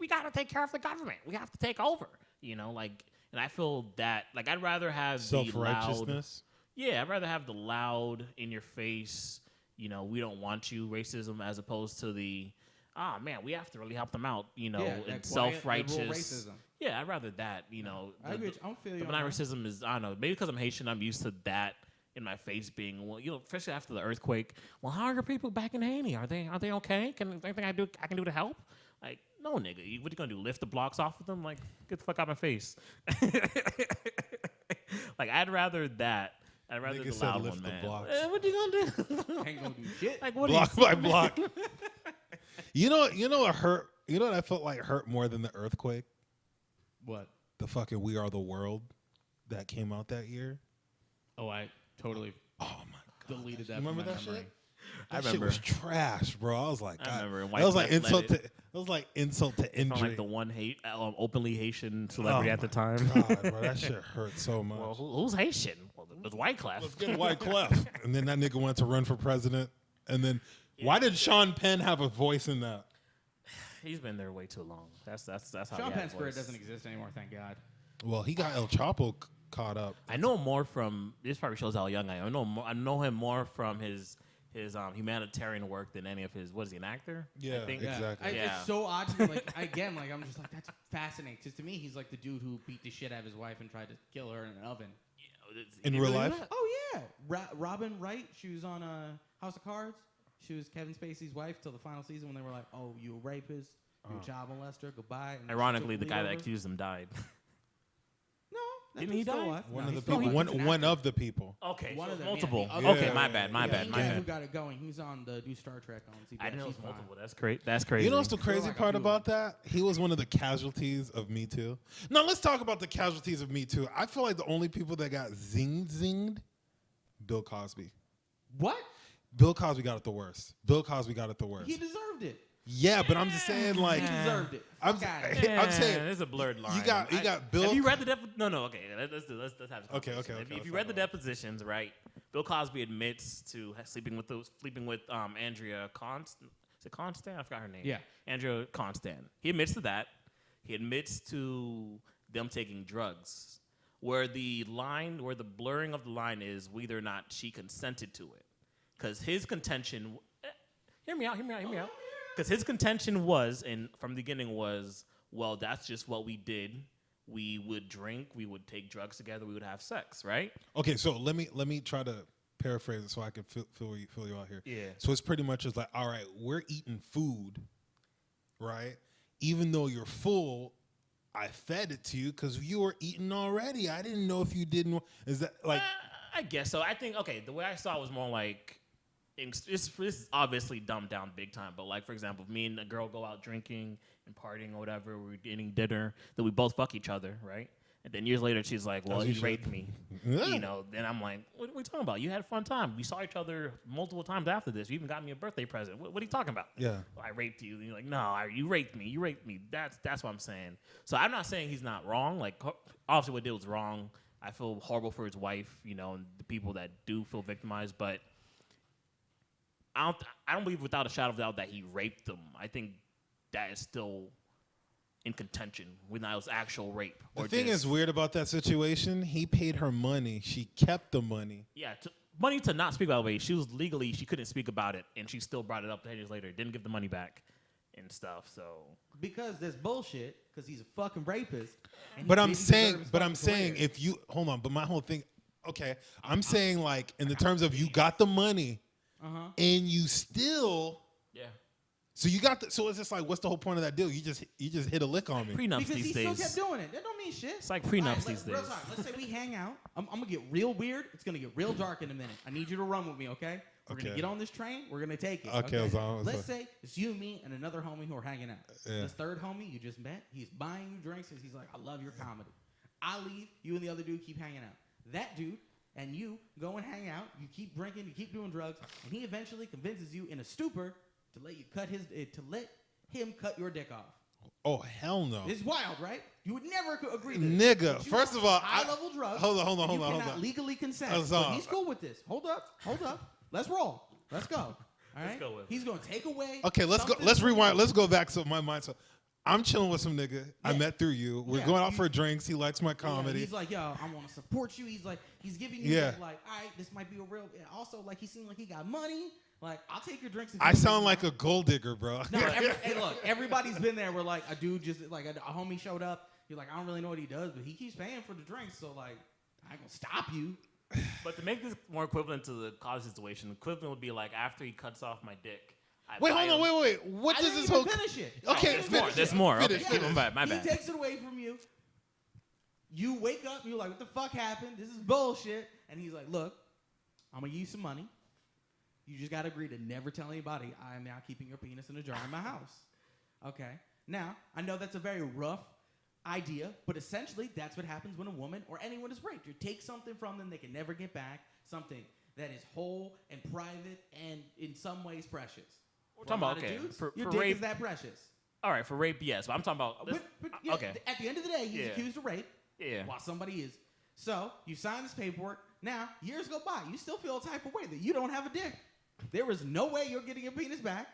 got to take care of the government. We have to take over. You know, like, and I feel that, like, I'd rather have the loud. Self-righteousness. Yeah, I'd rather have the loud, in your face, you know, we don't want you racism, as opposed to the, man, we have to really help them out, you know, Yeah, and that quiet, self-righteous liberal racism. Yeah, I'd rather that, you know. I agree. I don't feel you The on benign that. racism is, I don't know, maybe because I'm Haitian, I'm used to that in my face being, well, you know, especially after the earthquake. Well, how are your people back in Haiti? Are they okay? Can anything I can do to help? Like, no, nigga. What you gonna do? Lift the blocks off of them? Like, get the fuck out of my face. Like, I'd rather that. I'd rather Nigga the said loud lift one, the man. blocks. What you gonna do? Ain't gonna do shit. Like, what Block are you by block. You know what hurt? You know what I felt like hurt more than the earthquake? What? The fucking "We Are the World" that came out that year. Oh, I totally Oh my god! deleted that. You remember from my that memory. shit? I That shit remember. was trash, bro. I was like, I God. remember. And That was like Wyclef led insult it. to. That was like insult to From injury. like the one openly Haitian celebrity at the time. God, bro, that shit hurt so much. Well, who's Haitian? Well, it was Wyclef. Let's get Wyclef. And then that nigga went to run for president. And then, why did Sean Penn have a voice in that? He's been there way too long. That's how. Sean he had Penn's career voice. doesn't exist anymore. Thank God. Well, he got El Chapo caught up. I know more from this. Probably shows how young I am. I know him more from his humanitarian work than any of his. Was he an actor? Yeah, I think. exactly. It's so odd to me. Like again, like I'm just like that's fascinating. Because to me, he's like the dude who beat the shit out of his wife and tried to kill her in an oven. In real life? Oh yeah, Robin Wright. She was on House of Cards. She was Kevin Spacey's wife till the final season when they were like, "Oh, you a rapist, you a child molester, goodbye." And ironically, the guy that accused him died. No, didn't he die? One of the people. One of the people. Okay, one so of them, multiple. Yeah. Okay, my bad. The guy who got it going. He's on the new Star Trek on CBS. I didn't know it was multiple. That's great. That's crazy. You know what's the crazy like part about that? He was one of the casualties of Me Too. Now let's talk about the casualties of Me Too. I feel like the only people that got zinged, Bill Cosby. What? Bill Cosby got it the worst. Bill Cosby got it the worst. He deserved it. Yeah, but I'm just saying, like, He deserved it. I'm saying, there's a blurred line. You got Bill. Have you read the No, okay. Let's have this Okay. conversation. If you read the depositions, right? Bill Cosby admits to sleeping with Andrea Constant. Is it Constant? I forgot her name. Yeah, Andrea Constant. He admits to that. He admits to them taking drugs. Where the blurring of the line is whether or not she consented to it, because his contention. Hear me out. Because his contention was, and from the beginning was, well, that's just what we did. We would drink, we would take drugs together, we would have sex, right? Okay, so let me try to paraphrase it so I can fill you out here. Yeah. So it's pretty much just like, all right, we're eating food, right? Even though you're full, I fed it to you because you were eating already. I didn't know if you didn't. Is that like? I guess so. I think the way I saw it was more like. This is obviously dumbed down big time, but like, for example, if me and a girl go out drinking and partying or whatever, we're eating dinner, then we both fuck each other, right? And then years later, she's like, well, he raped me. Yeah. Then I'm like, what are we talking about? You had a fun time. We saw each other multiple times after this. You even got me a birthday present. What are you talking about? Yeah. Well, I raped you. And you're like, no, you raped me. You raped me. That's what I'm saying. So I'm not saying he's not wrong. Like, obviously what he did was wrong. I feel horrible for his wife, and the people that do feel victimized, but I don't believe without a shadow of doubt that he raped them. I think that is still in contention when that was actual rape. The thing is weird about that situation. He paid her money. She kept the money. Yeah, money to not speak, by the way. She couldn't speak about it, and she still brought it up 10 years later. Didn't give the money back and stuff. So because there's bullshit. Because he's a fucking rapist. But I'm saying, if you hold on. But my whole thing, okay. I'm saying like in the terms of you got the money. And you still, So you got so it's just like, what's the whole point of that deal? You just hit a lick on me. Prenups because these he days. still kept doing it. That don't mean shit. It's like prenups these days. Real time. Let's say we hang out. I'm gonna get real weird. It's gonna get real dark in a minute. I need you to run with me, okay? We're gonna get on this train. We're gonna take it. Okay. Let's say it's you, me, and another homie who are hanging out. Yeah. This third homie you just met, he's buying you drinks because he's like, I love your comedy. I leave. You and the other dude keep hanging out. That dude and you go and hang out. You keep drinking. You keep doing drugs, and he eventually convinces you in a stupor to let him cut your dick off. Oh, hell no. It's wild, right? You would never agree to this. Nigga, this. first of all, high-level drugs. Hold on. You cannot legally consent. But he's cool with this. Hold up. Let's roll. Let's go. All right? Let's go with it. He's going to take away. Okay, let's go. Let's rewind. Let's go back to my mind. So I'm chilling with some nigga I met through you. We're going out for drinks. He likes my comedy. He's like, yo, I want to support you. He's giving you like, all right, this might be a real. Also, like, he seemed like he got money. Like, I'll take your drinks. I sound like a gold digger, bro. No, hey, look, everybody's been there where, like, a dude just, like, a homie showed up. You're like, I don't really know what he does, but he keeps paying for the drinks. So, like, I ain't going to stop you. But to make this more equivalent to the college situation, equivalent would be like after he cuts off my dick. Wait. What does this whole... finish it. Okay, there's more. Okay, my bad. He takes it away from you. You wake up, you're like, what the fuck happened? This is bullshit. And he's like, look, I'm going to give you some money. You just got to agree to never tell anybody I am now keeping your penis in a jar in my house. Okay. Now, I know that's a very rough idea, but essentially that's what happens when a woman or anyone is raped. You take something from them they can never get back, something that is whole and private and in some ways precious. We're talking about, okay, dudes, for your dick rape, is that precious. All right, for rape, yes, but I'm talking about... Okay. At the end of the day, he's accused of rape while somebody is. So, you sign this paperwork. Now, years go by. You still feel a type of way that you don't have a dick. There is no way you're getting your penis back.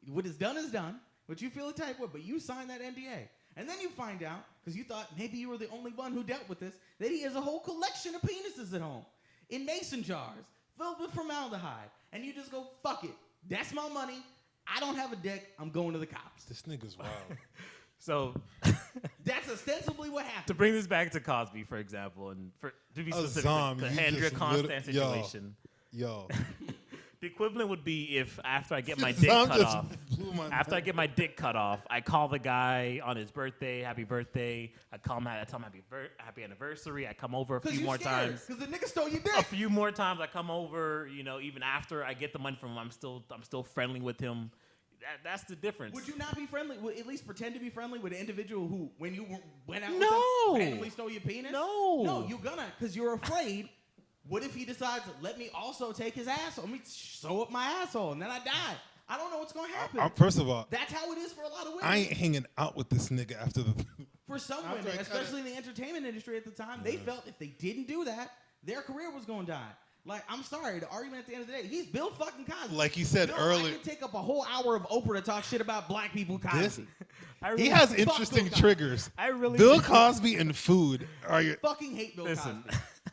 What is done, but you feel a type of way. But you sign that NDA. And then you find out, because you thought maybe you were the only one who dealt with this, that he has a whole collection of penises at home in mason jars filled with formaldehyde. And you just go, fuck it. That's my money. I don't have a dick. I'm going to the cops. This nigga's wild. So that's ostensibly what happened. To bring this back to Cosby, for example, and to be specific, the Hendra Constant situation. Yo. The equivalent would be if after I get my dick cut off, I call the guy on his birthday, happy birthday. I tell him happy anniversary. I come over a few more times. Because the nigga stole your dick. A few more times I come over, even after I get the money from him, I'm still friendly with him. That's the difference. Would you not be friendly? At least pretend to be friendly with an individual who, when you went out with them, randomly stole your penis? No, you're gonna, because you're afraid. What if he decides, let me also take his asshole? Let me sew up my asshole, and then I die. I don't know what's going to happen. First of all, that's how it is for a lot of women. I ain't hanging out with this nigga after the... For some women, especially in the entertainment industry at the time, they felt if they didn't do that, their career was going to die. Like, I'm sorry, the argument at the end of the day, he's Bill fucking Cosby. Like you said earlier. I can take up a whole hour of Oprah to talk shit about black people Cosby. He has interesting triggers. Bill Cosby and food are your... Fucking hate Bill Cosby.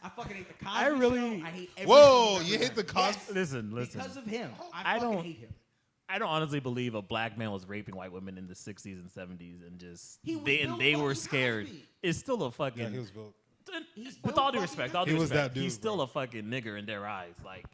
I fucking hate the Cosby show. I hate everything. Whoa, you hate the Cosby? Yes. Listen. Because of him. I fucking hate him. I don't honestly believe a black man was raping white women in the 60s and 70s and just... They were scared. Cosby. It's still a fucking... Yeah, he was Bill. With all due respect, that dude, he's still a fucking nigger in their eyes. Like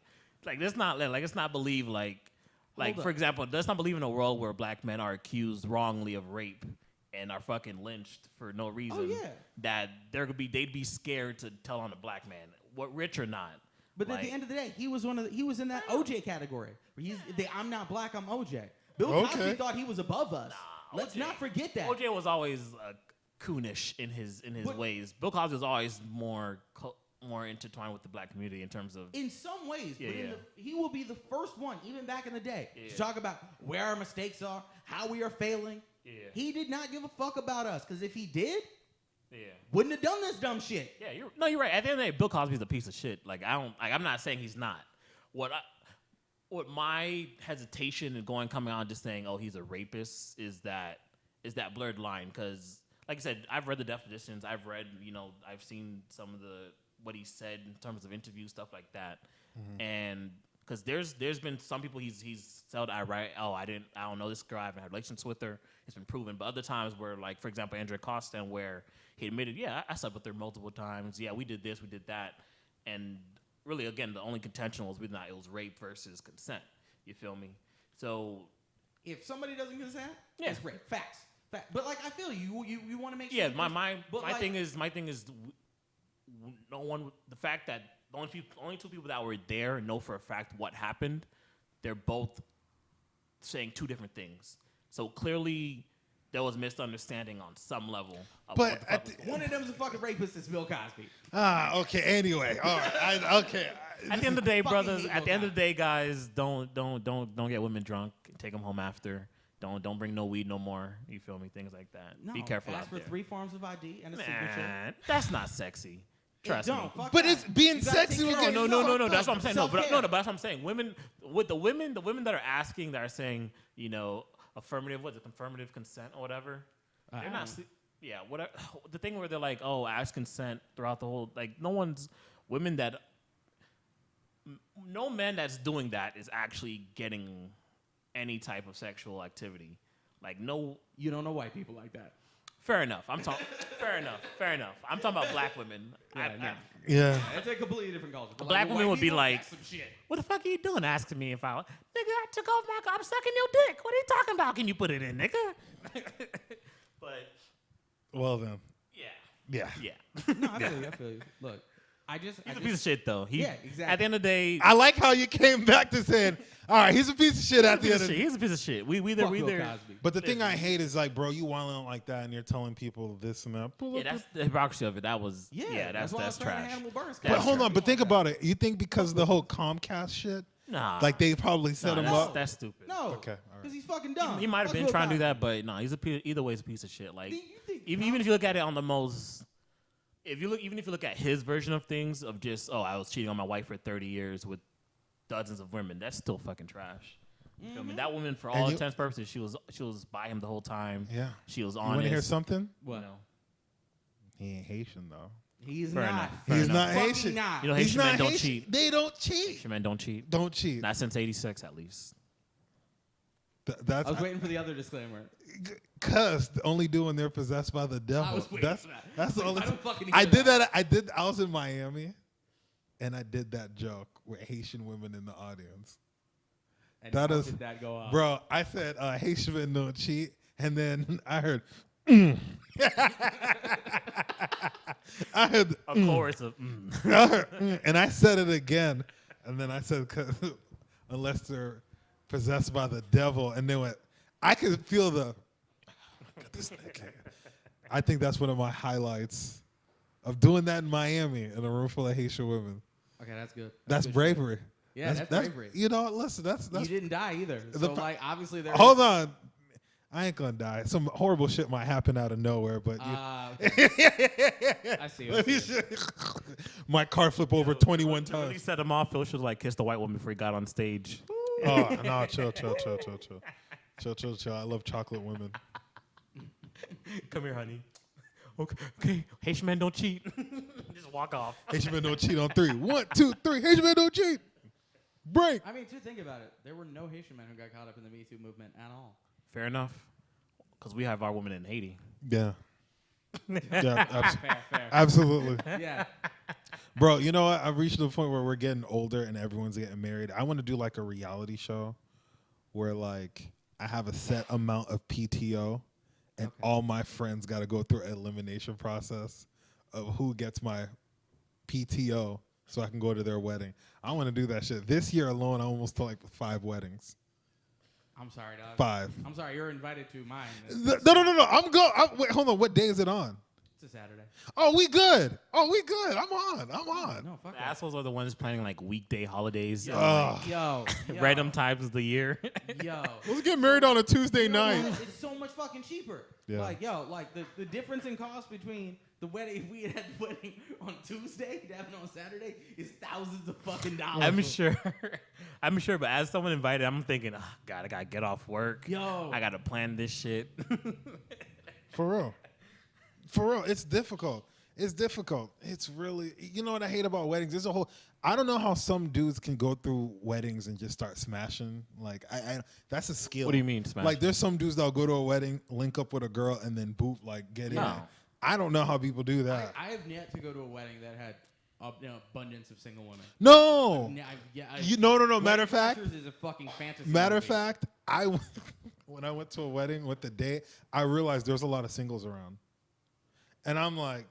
let's not believe for example, let's not believe in a world where black men are accused wrongly of rape and are fucking lynched for no reason. Oh, yeah. That they'd be scared to tell on a black man, what rich or not. But at the end of the day, he was in that OJ category. Where I'm not black, I'm OJ. Bill Cosby thought he was above us. Let's not forget that. OJ was always coonish in his ways. Bill Cosby was always more intertwined with the black community in terms of... In some ways. He will be the first one, even back in the day, to talk about where our mistakes are, how we are failing. Yeah. He did not give a fuck about us, because if he did, wouldn't have done this dumb shit. Yeah, you're right. At the end of the day, Bill Cosby's a piece of shit. I'm not saying he's not. What my hesitation in coming on just saying, oh, he's a rapist, is that blurred line, because... Like I said, I've read the definitions. I've read, I've seen some of what he said in terms of interviews, stuff like that. Mm-hmm. And because there's been some people he's said I don't know this girl. I haven't had relations with her. It's been proven. But other times where, like, for example, Andrea Costin, where he admitted, I slept with her multiple times. Yeah, we did this, we did that. And really, again, the only contention was whether or not it was rape versus consent. You feel me? So if somebody doesn't consent, it's rape. Facts. But I feel you want to make sure. Yeah, my thing is no one. The fact that the only two people that were there know for a fact what happened. They're both saying two different things. So clearly there was misunderstanding on some level. But one of them is a fucking rapist. It's Bill Cosby. Okay. Anyway, all right. Okay. At the end of the day, brothers. At the end of the day, guys, don't get women drunk. Take them home after. Don't bring no weed no more. You feel me? Things like that. No, be careful ask out there. for 3 forms of ID and a signature. That's not sexy. Trust me. But it's being sexy. No. That's what I'm saying. But that's what I'm saying. Women, with the women that are asking, that are saying, affirmative consent or whatever. They're not. Yeah, whatever. The thing where they're like, oh, ask consent throughout the whole. Like, no man that's doing that is actually getting any type of sexual activity. Like, no. You don't know white people like that. Fair enough. Fair enough. I'm talking about black women. Yeah. It's a completely different culture. A black woman would be like, what the fuck are you doing asking me if I took off I'm sucking your dick. What are you talking about? Can you put it in, nigga? But. Well, then. Yeah. No, I feel you. Look. He's a piece of shit, though. Exactly. At the end of the day, I like how you came back to saying, all right, he's a piece of shit at the end of the day. He's a piece of shit. We there. But the thing I hate is, like, bro, you wilding out like that and you're telling people this and that. Yeah, that's the hypocrisy of it. That was, that's trash. But hold on, but think about it. You think because of the whole Comcast shit? Nah. Like, they probably set him up? That's stupid. No. Okay. Because he's fucking dumb. He might have been trying to do that, but no, either way, he's a piece of shit. Like, even if you look at it on the most... Even if you look at his version of things, of just, I was cheating on my wife for 30 years with dozens of women, that's still fucking trash. I mean, that woman, for all intents and purposes, she was by him the whole time. Yeah. She was honest. You want to hear something? What? You know. He ain't Haitian though. He's Fair not. enough. He's not Fucking Haitian. not. You know, He's Haitian not men don't Haitian. cheat. They don't cheat. Haitian men don't cheat. Don't cheat. Not since '86, at least. That's I was waiting for the other disclaimer. Cause only doing they're possessed by the devil. I was waiting for that. That's the Like, only. I don't fucking I hear did that. I was in Miami, and I did that joke with Haitian women in the audience. And That how is- did that go off? Bro, I said Haitian men don't cheat, and then I heard. I heard, A chorus of. I heard, and I said it again, and then I said, unless they're possessed by the devil, and then went. I could feel the. This nigga. I think that's one of my highlights of doing that in Miami in a room full of Haitian women. Okay, that's good. That's good bravery. shit. Yeah, that's bravery. You know, listen, that's You didn't die either. the So, fa- like, obviously there hold on. I ain't gonna die. Some horrible shit might happen out of nowhere, but Okay. I see. I let me see. my car flip over 21 To really times. set him off, Phil should like kiss the white woman before he got on stage. Oh no, chill. I love chocolate women. Come here, honey. Okay. Haitian men don't cheat. Just walk off. Haitian men don't cheat on 3. 1, 2, 3. Haitian men don't cheat. Break. I mean, to think about it, there were no Haitian men who got caught up in the Me Too movement at all. Fair enough. Because we have our women in Haiti. Yeah. Yeah, Fair. absolutely. Yeah. Bro, you know what? I've reached the point where we're getting older and everyone's getting married. I want to do like a reality show where like I have a set amount of PTO and all my friends got to go through an elimination process of who gets my PTO so I can go to their wedding. I want to do that shit. This year alone, I almost to like 5 weddings. I'm sorry, dog. 5. I'm sorry, you're invited to mine. No. Wait, hold on. What day is it on? It's a Saturday. Oh, we good. I'm on. No, fuck The that. assholes are the ones planning like weekday holidays. Yo. Random times of the year. Yo. Let's get married on a Tuesday You know night. what? It's so much fucking cheaper. Yeah. Like, the difference in cost between the wedding, if we had the wedding on Tuesday to have it on Saturday, is thousands of fucking dollars. I'm sure, but as someone invited, I'm thinking, oh, God, I gotta get off work. Yo. I gotta plan this shit. For real, it's difficult. It's really, you know what I hate about weddings? There's a whole. I don't know how some dudes can go through weddings and just start smashing. Like, I that's a skill. What do you mean smashing? Like, there's some dudes that'll go to a wedding, link up with a girl, and then boop, like get in. No. I don't know how people do that. I have yet to go to a wedding that had abundance of single women. No. No. Matter Wedding of fact, Crashers is a fucking fantasy. Matter of movie. fact, when I went to a wedding with the date, I realized there was a lot of singles around, and I'm like,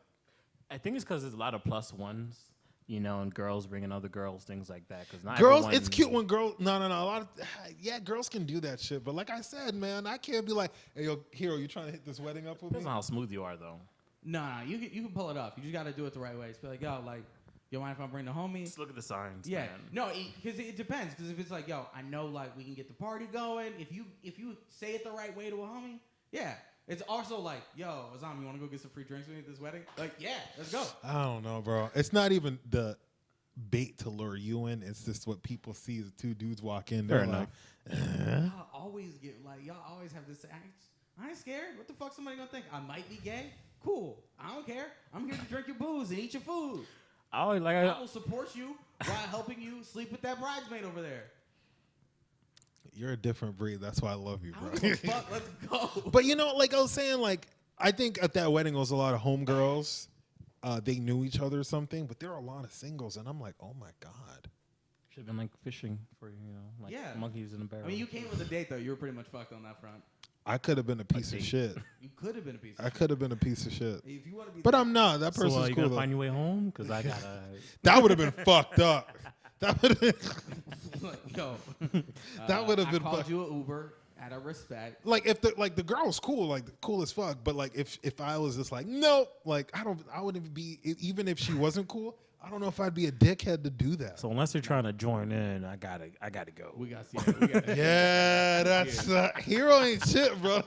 I think it's because there's a lot of plus ones, you know, and girls bringing other girls, things like that. Because not girls, everyone, it's cute when girls. No. A lot of girls can do that shit, but like I said, man, I can't be like, hey, yo, hero, you trying to hit this wedding up with me? Depends on how smooth you are, though. Nah, you can pull it off. You just got to do it the right way. It's be like, yo, mind if I bring the homies? Just look at the signs. Yeah, Man. no, because it depends. Because if it's like, yo, I know like we can get the party going. If you say it the right way to a homie, yeah. It's also like, yo, Azam, you want to go get some free drinks with me at this wedding? Like, yeah, let's go. I don't know, bro. It's not even the bait to lure you in. It's just what people see as 2 dudes walk in. They're Fair like, Y'all always get like, y'all always have this. I ain't scared. What the fuck somebody gonna think? I might be gay. Cool. I don't care. I'm here to drink your booze and eat your food. I will support you while helping you sleep with that bridesmaid over there. you're a different breed. That's why I love you, I bro. don't give a fuck. Let's go. But you know, like I was saying, like I think at that wedding it was a lot of homegirls. They knew each other or something, but there are a lot of singles, and I'm like, oh my god. Should have been like fishing for, you know, like monkeys in a barrel. I mean, you came with a date though. You were pretty much fucked on that front. I could have been a piece of shit. You could have been a piece of I shit. could have been a piece of shit. If you want to be, But I'm not. That person's So you cool. gonna though. find your way home? Because I gotta. That would have been fucked up. That would have. like, yo, That would have been I called fucked. you an Uber out of respect. Like if the girl's cool, like cool as fuck. But like if I was just like no, like I wouldn't be, even if she wasn't cool. I don't know if I'd be a dickhead to do that. So unless you're trying to join in, I gotta go. We got to Yeah, that's hero ain't shit, bro.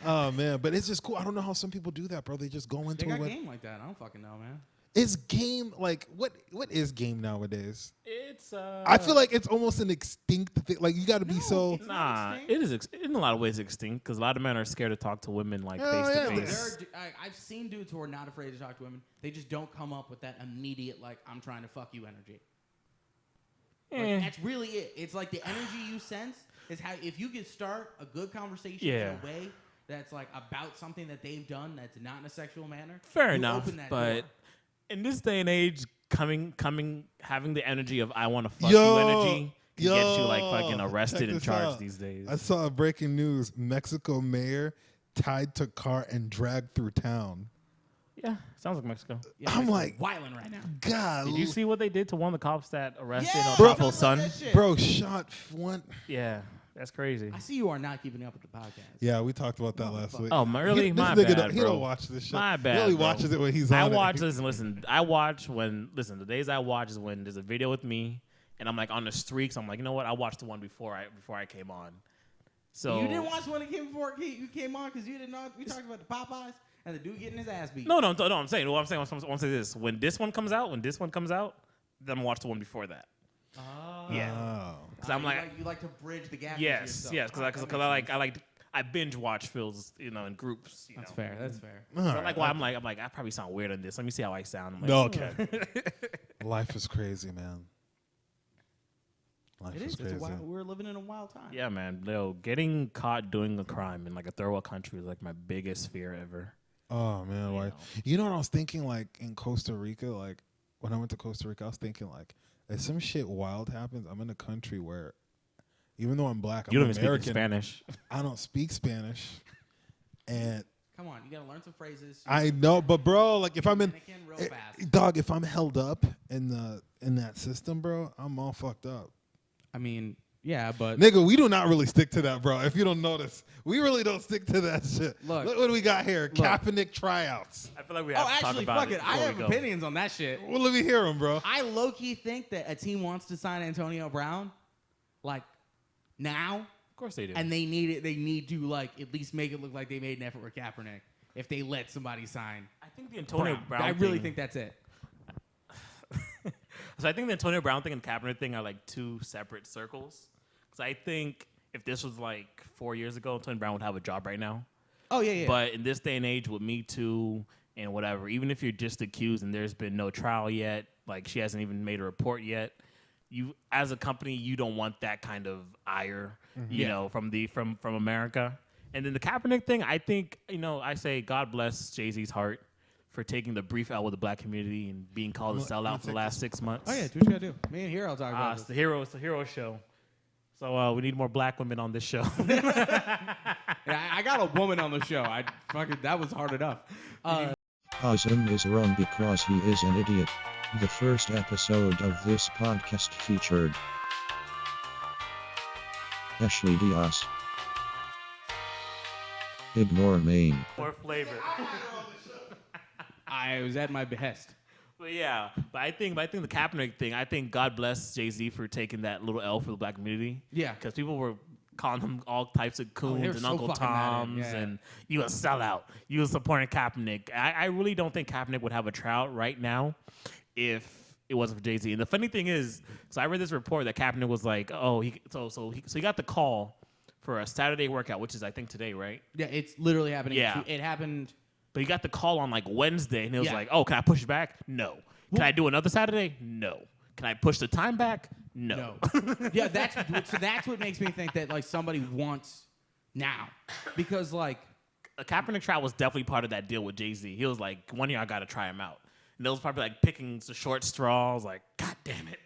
Oh man, but it's just cool. I don't know how some people do that, bro. They just go into They a got wedding. game like that. I don't fucking know, man. Is game like what is game nowadays? It's I feel like it's almost an extinct thing. Like you got to be so. Nah, it is in a lot of ways extinct because a lot of men are scared to talk to women like face to face. I've seen dudes who are not afraid to talk to women. They just don't come up with that immediate like I'm trying to fuck you energy. Like, that's really it. It's like the energy you sense is how if you can start a good conversation in a way that's like about something that they've done that's not in a sexual manner. Fair enough, but in this day and age, having the energy of I want to fuck you energy can get you like fucking arrested and charged these days. I saw a breaking news: Mexico mayor tied to car and dragged through town. Yeah, sounds like Mexico. Yeah, I'm like wilding right now. God, did you see what they did to one of the cops that arrested Bro, son? Bro, shot one. Yeah, that's crazy. I see you are not keeping up with the podcast. Yeah, we talked about that last week. Oh, really? My bad, He don't watch this shit. My bad, He only bro. watches it when he's on. Listen. I watch when the days I watch is when there's a video with me and I'm like on the streaks. I'm like, you know what? I watched the one before I came on. So you didn't watch the one that came before you came on because you didn't know we talked about the Popeyes. And the dude getting his ass beat. No. I'm saying. I want to say this. When this one comes out, then I'm watch the one before that. Oh. Yeah. Because I'm like, you like to bridge the gap. Yes. Because I binge watch films, in groups. That's fair. So like, I'm like, I probably sound weird on this. Let me see how I sound. I'm like, no, okay. Life is crazy, man. Life it is. crazy. We're living in a wild time. Yeah, man. Getting caught doing a crime in like a third world country is like my biggest fear ever. Oh man, like you know what I was thinking? Like in Costa Rica, like when I went to Costa Rica, I was thinking like if some shit wild happens, I'm in a country where even though I'm black, you I'm don't American. Speak Spanish. I don't speak Spanish, and come on, you gotta learn some phrases. I know, but bro, like if I'm in, real fast. dog, if I'm held up in that system, bro, I'm all fucked up. I mean. Yeah, but nigga, we do not really stick to that, bro. If you don't notice, we really don't stick to that shit. Look, what do we got here? Kaepernick tryouts. I feel like we have to talk about it. I have opinions on that shit. Well, let me hear them, bro. I low key think that a team wants to sign Antonio Brown, like now. Of course they do. And they need it. They need to like at least make it look like they made an effort with Kaepernick if they let somebody sign. I think the Antonio Brown. I really think that's it. So I think the Antonio Brown thing and Kaepernick thing are like two separate circles. Because I think if this was like 4 years ago, Antonio Brown would have a job right now. Oh, yeah. But in this day and age with Me Too and whatever, even if you're just accused and there's been no trial yet, like she hasn't even made a report yet, you as a company, you don't want that kind of ire, from America. And then the Kaepernick thing, I think, I say God bless Jay-Z's heart for taking the brief L with the black community and being called a sellout for the last 6 months. Oh, yeah. Do what you gotta do. Me and Hero talk about this. It's the hero show. So we need more black women on this show. Yeah, I got a woman on the show. That was hard enough. Azam is wrong because he is an idiot. The first episode of this podcast featured Ashley Diaz. Ignore Maine. More flavor. I was at my behest. But yeah, I think the Kaepernick thing, I think God bless Jay-Z for taking that little L for the black community. Yeah. Because people were calling him all types of coons and so Uncle Toms and you a sellout. You a supporting Kaepernick. I really don't think Kaepernick would have a tryout right now if it wasn't for Jay-Z. And the funny thing is, so I read this report that Kaepernick was like, he got the call for a Saturday workout, which is I think today, right? Yeah, it's literally happening. Yeah. It happened. But he got the call on like Wednesday, and he was like, "Oh, can I push it back? No. Can I do another Saturday? No. Can I push the time back? No." Yeah, that's what makes me think that like somebody wants now, because like a Kaepernick trial was definitely part of that deal with Jay-Z. He was like, "1 year I got to try him out," and it was probably like picking the short straw. I was like, "God damn it."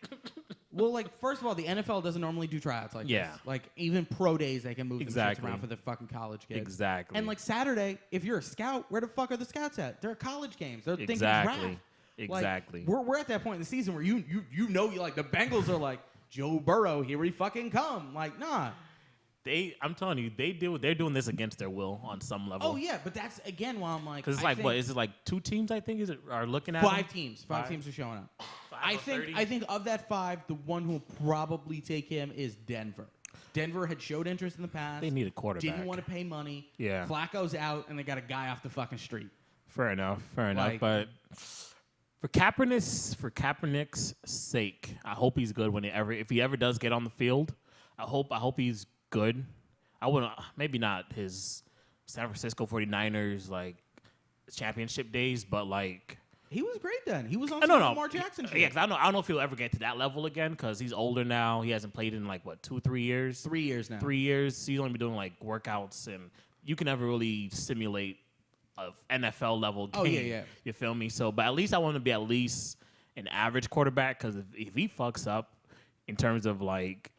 Well, like, first of all, the NFL doesn't normally do tryouts like this. Like, even pro days, they can move them shits around for the fucking college kids. Exactly. And, like, Saturday, if you're a scout, where the fuck are the scouts at? They're at college games. They're thinking draft. Exactly. Like, we're at that point in the season where you like, the Bengals are like, Joe Burrow, here we fucking come. Like, nah. I'm telling you, they're doing this against their will on some level. Oh, yeah, but that's, again, why I'm like... Because it's what, is it like 2 teams, I think, are looking at 5 teams. 5 teams are showing up. I think of that 5, the one who will probably take him is Denver. Denver had showed interest in the past. They need a quarterback. Didn't want to pay money. Yeah. Flacco's out, and they got a guy off the fucking street. Fair enough. Like, but For Kaepernick's sake, I hope he's good if he ever does get on the field. I hope he's good. I wouldn't, maybe not his San Francisco 49ers like championship days, but like he was great then. He was on Lamar Jackson shit. Yeah, because I don't know if he'll ever get to that level again because he's older now. He hasn't played in like 2-3 years. 3 years now. 3 years. He's only been doing like workouts, and you can never really simulate a NFL level game. Oh, yeah. You feel me? So, but at least I want to be at least an average quarterback because if he fucks up in terms of like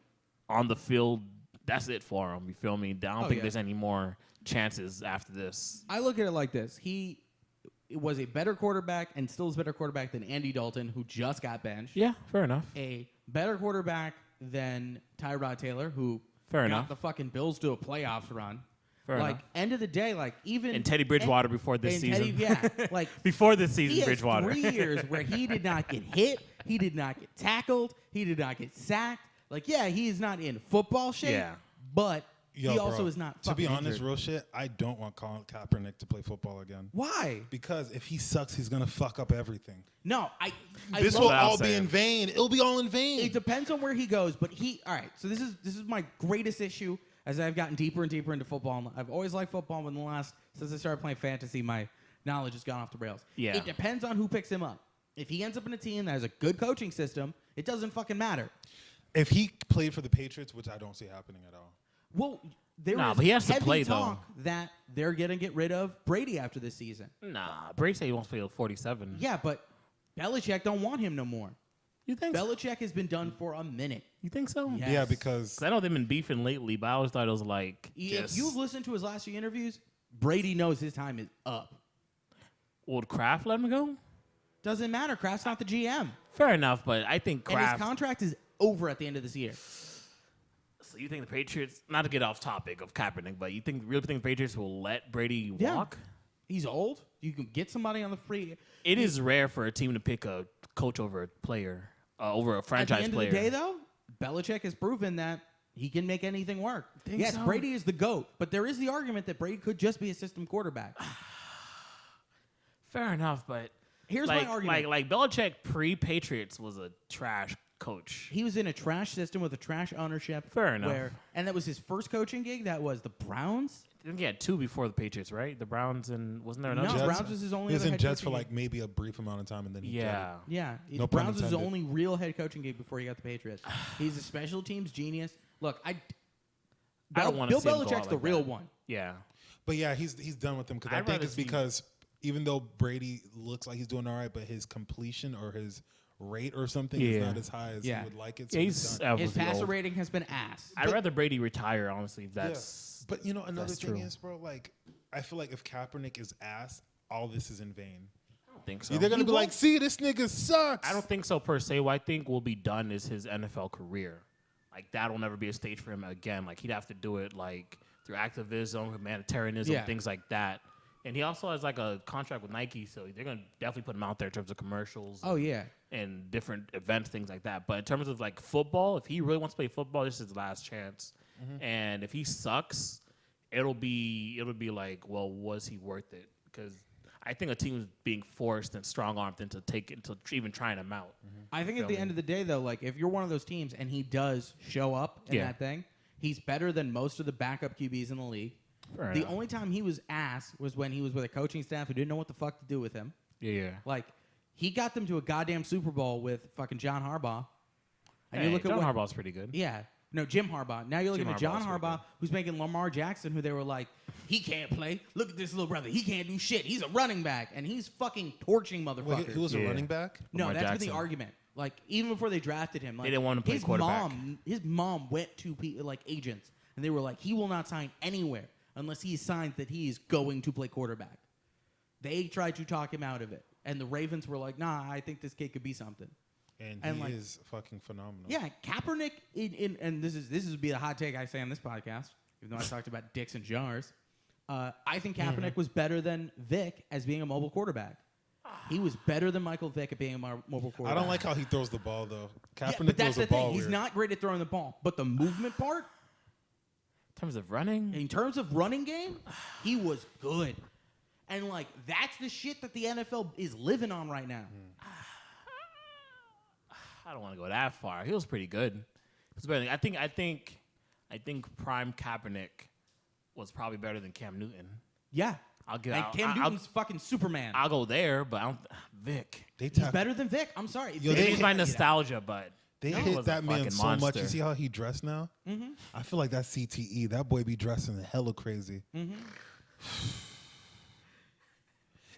on the field, that's it for him. You feel me? I don't think there's any more chances after this. I look at it like this. He was a better quarterback and still is a better quarterback than Andy Dalton, who just got benched. Yeah, fair enough. A better quarterback than Tyrod Taylor, who got got the fucking Bills to a playoffs run. Fair enough. End of the day, even... And Teddy Bridgewater before this season. Before this season, he has Bridgewater. 3 years where he did not get hit, he did not get tackled, he did not get sacked. He is not in football shape, but he also is not fucking To be honest, injured. real shit, I don't want Colin Kaepernick to play football again. Why? Because if he sucks, he's going to fuck up everything. No, This will all be in vain. It'll be all in vain. It depends on where he goes, but all right, so this is my greatest issue as I've gotten deeper and deeper into football. I've always liked football, but since I started playing fantasy, my knowledge has gone off the rails. Yeah. It depends on who picks him up. If he ends up in a team that has a good coaching system, it doesn't fucking matter. If he played for the Patriots, which I don't see happening at all. Well, there Nah, is but he has to heavy play, talk that they're going to get rid of Brady after this season. Nah, Brady said he wants to play till 47. Yeah, but Belichick don't want him no more. You think so? Belichick has been done for a minute. You think so? Yes. Yeah, because I know they've been beefing lately, but I always thought it was like If you've listened to his last few interviews, Brady knows his time is up. Would Kraft let him go? Doesn't matter. Kraft's not the GM. Fair enough, but I think And Kraft... his contract is over at the end of this year. So you think the Patriots... Not to get off topic of Kaepernick, but you really think the Patriots will let Brady walk? He's old. You can get somebody on the free. It is rare for a team to pick a coach over a player, over a franchise At the end player. of the day, though, Belichick has proven that he can make anything work. Think Yes, so? Brady is the GOAT, but there is the argument that Brady could just be a system quarterback. Fair enough, but... Here's my argument. Like Belichick pre-Patriots was a trash coach. He was in a trash system with a trash ownership. Fair enough. And that was his first coaching gig. That was the Browns. I think he had two before the Patriots, right? The Browns and... Wasn't there another? No, Browns was his only He was other in head Jets for coaching like maybe a brief amount of time, and then he Yeah. Yeah, No pun Browns was his intended. only real head coaching gig before he got the Patriots. He's a special teams genius. Look, I don't want to Bill see him go Belichick's out the like real that. one. Yeah. But yeah, he's done with them because I I'd think rather it's see- because even though Brady looks like he's doing all right, but his completion or his rate or something is Yeah. not as high as Yeah. he would like it. Yeah, So he's done. His obviously passer old. rating has been ass. I'd rather Brady retire, honestly. If that's... But you know, another that's thing true. is, bro, like I feel like if Kaepernick is ass, all this is in vain. I don't think so. They're gonna He be won't- like, "See, this nigga sucks." I don't think so per se. What I think will be done is his NFL career. Like that'll never be a stage for him again. Like he'd have to do it like through activism, humanitarianism, Yeah. things like that. And he also has like a contract with Nike, so they're gonna definitely put him out there in terms of commercials. Oh yeah. And different events, things like that. But in terms of like football, if he really wants to play football, this is his last chance. And if he sucks, it'll be like, well, was he worth it? Because I think a team is being forced and strong-armed into even trying him out. I think at Feel the me? end of the day, though, like if you're one of those teams and he does show up in Yeah. that thing, he's better than most of the backup QBs in the league. Fair The enough. only time he was ass was when he was with a coaching staff who didn't know what the fuck to do with him. Yeah. Like he got them to a goddamn Super Bowl with fucking John Harbaugh. And Hey, you look John at what, Harbaugh's pretty good. Yeah. No, Jim Harbaugh. Now you're looking Jim at John Harbaugh's pretty Harbaugh, who's making Lamar Jackson, who they were like, he can't play. Look at this little brother. He can't do shit. He's a running back. And he's fucking torching motherfuckers. Wait, he was a Yeah. running back. No, Lamar that's been the Jackson. argument. Like, even before they drafted him, like, They didn't want him to play quarterback. His mom went to like agents, and they were like, he will not sign anywhere unless he signs that he is going to play quarterback. They tried to talk him out of it, and the Ravens were like, nah, I think this kid could be something. And And he like- is fucking phenomenal. Yeah, Kaepernick, and this would be a hot take I say on this podcast, even though I talked about dicks and jars. I think Kaepernick was better than Vic as being a mobile quarterback. He was better than Michael Vick at being a mobile I quarterback. don't like how he throws the ball though. Yeah, Kaepernick but that's throws the the ball thing. He's weird. not great at throwing the ball, but the movement part, In terms of running, in terms of running game, he was good. And like that's the shit that the NFL is living on right now. I don't want to go that far. He was pretty good. He was better. I think prime Kaepernick was probably better than Cam Newton. Yeah. Cam Newton's fucking Superman. I'll go there, but I don't. Vic. He's better than Vic. I'm sorry. He's my nostalgia, but they hit that man so monster. much. You see how he dressed now? Mm-hmm. I feel like that's CTE. That boy be dressing hella crazy. Mm-hmm.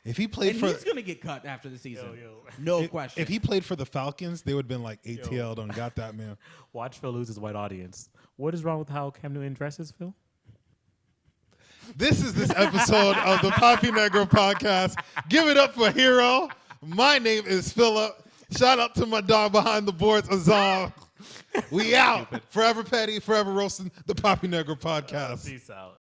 If he played he's gonna get cut after the season. No question. If he played for the Falcons, they would have been like ATL done got that man. Watch Phil lose his white audience. What is wrong with how Cam Newton dresses, Phil? This is this episode of the Papi Negro podcast. Give it up for Hero. My name is Philip. Shout out to my dog behind the boards, Azam. We out. Forever petty, forever roasting. The Papi Negro podcast. Peace out.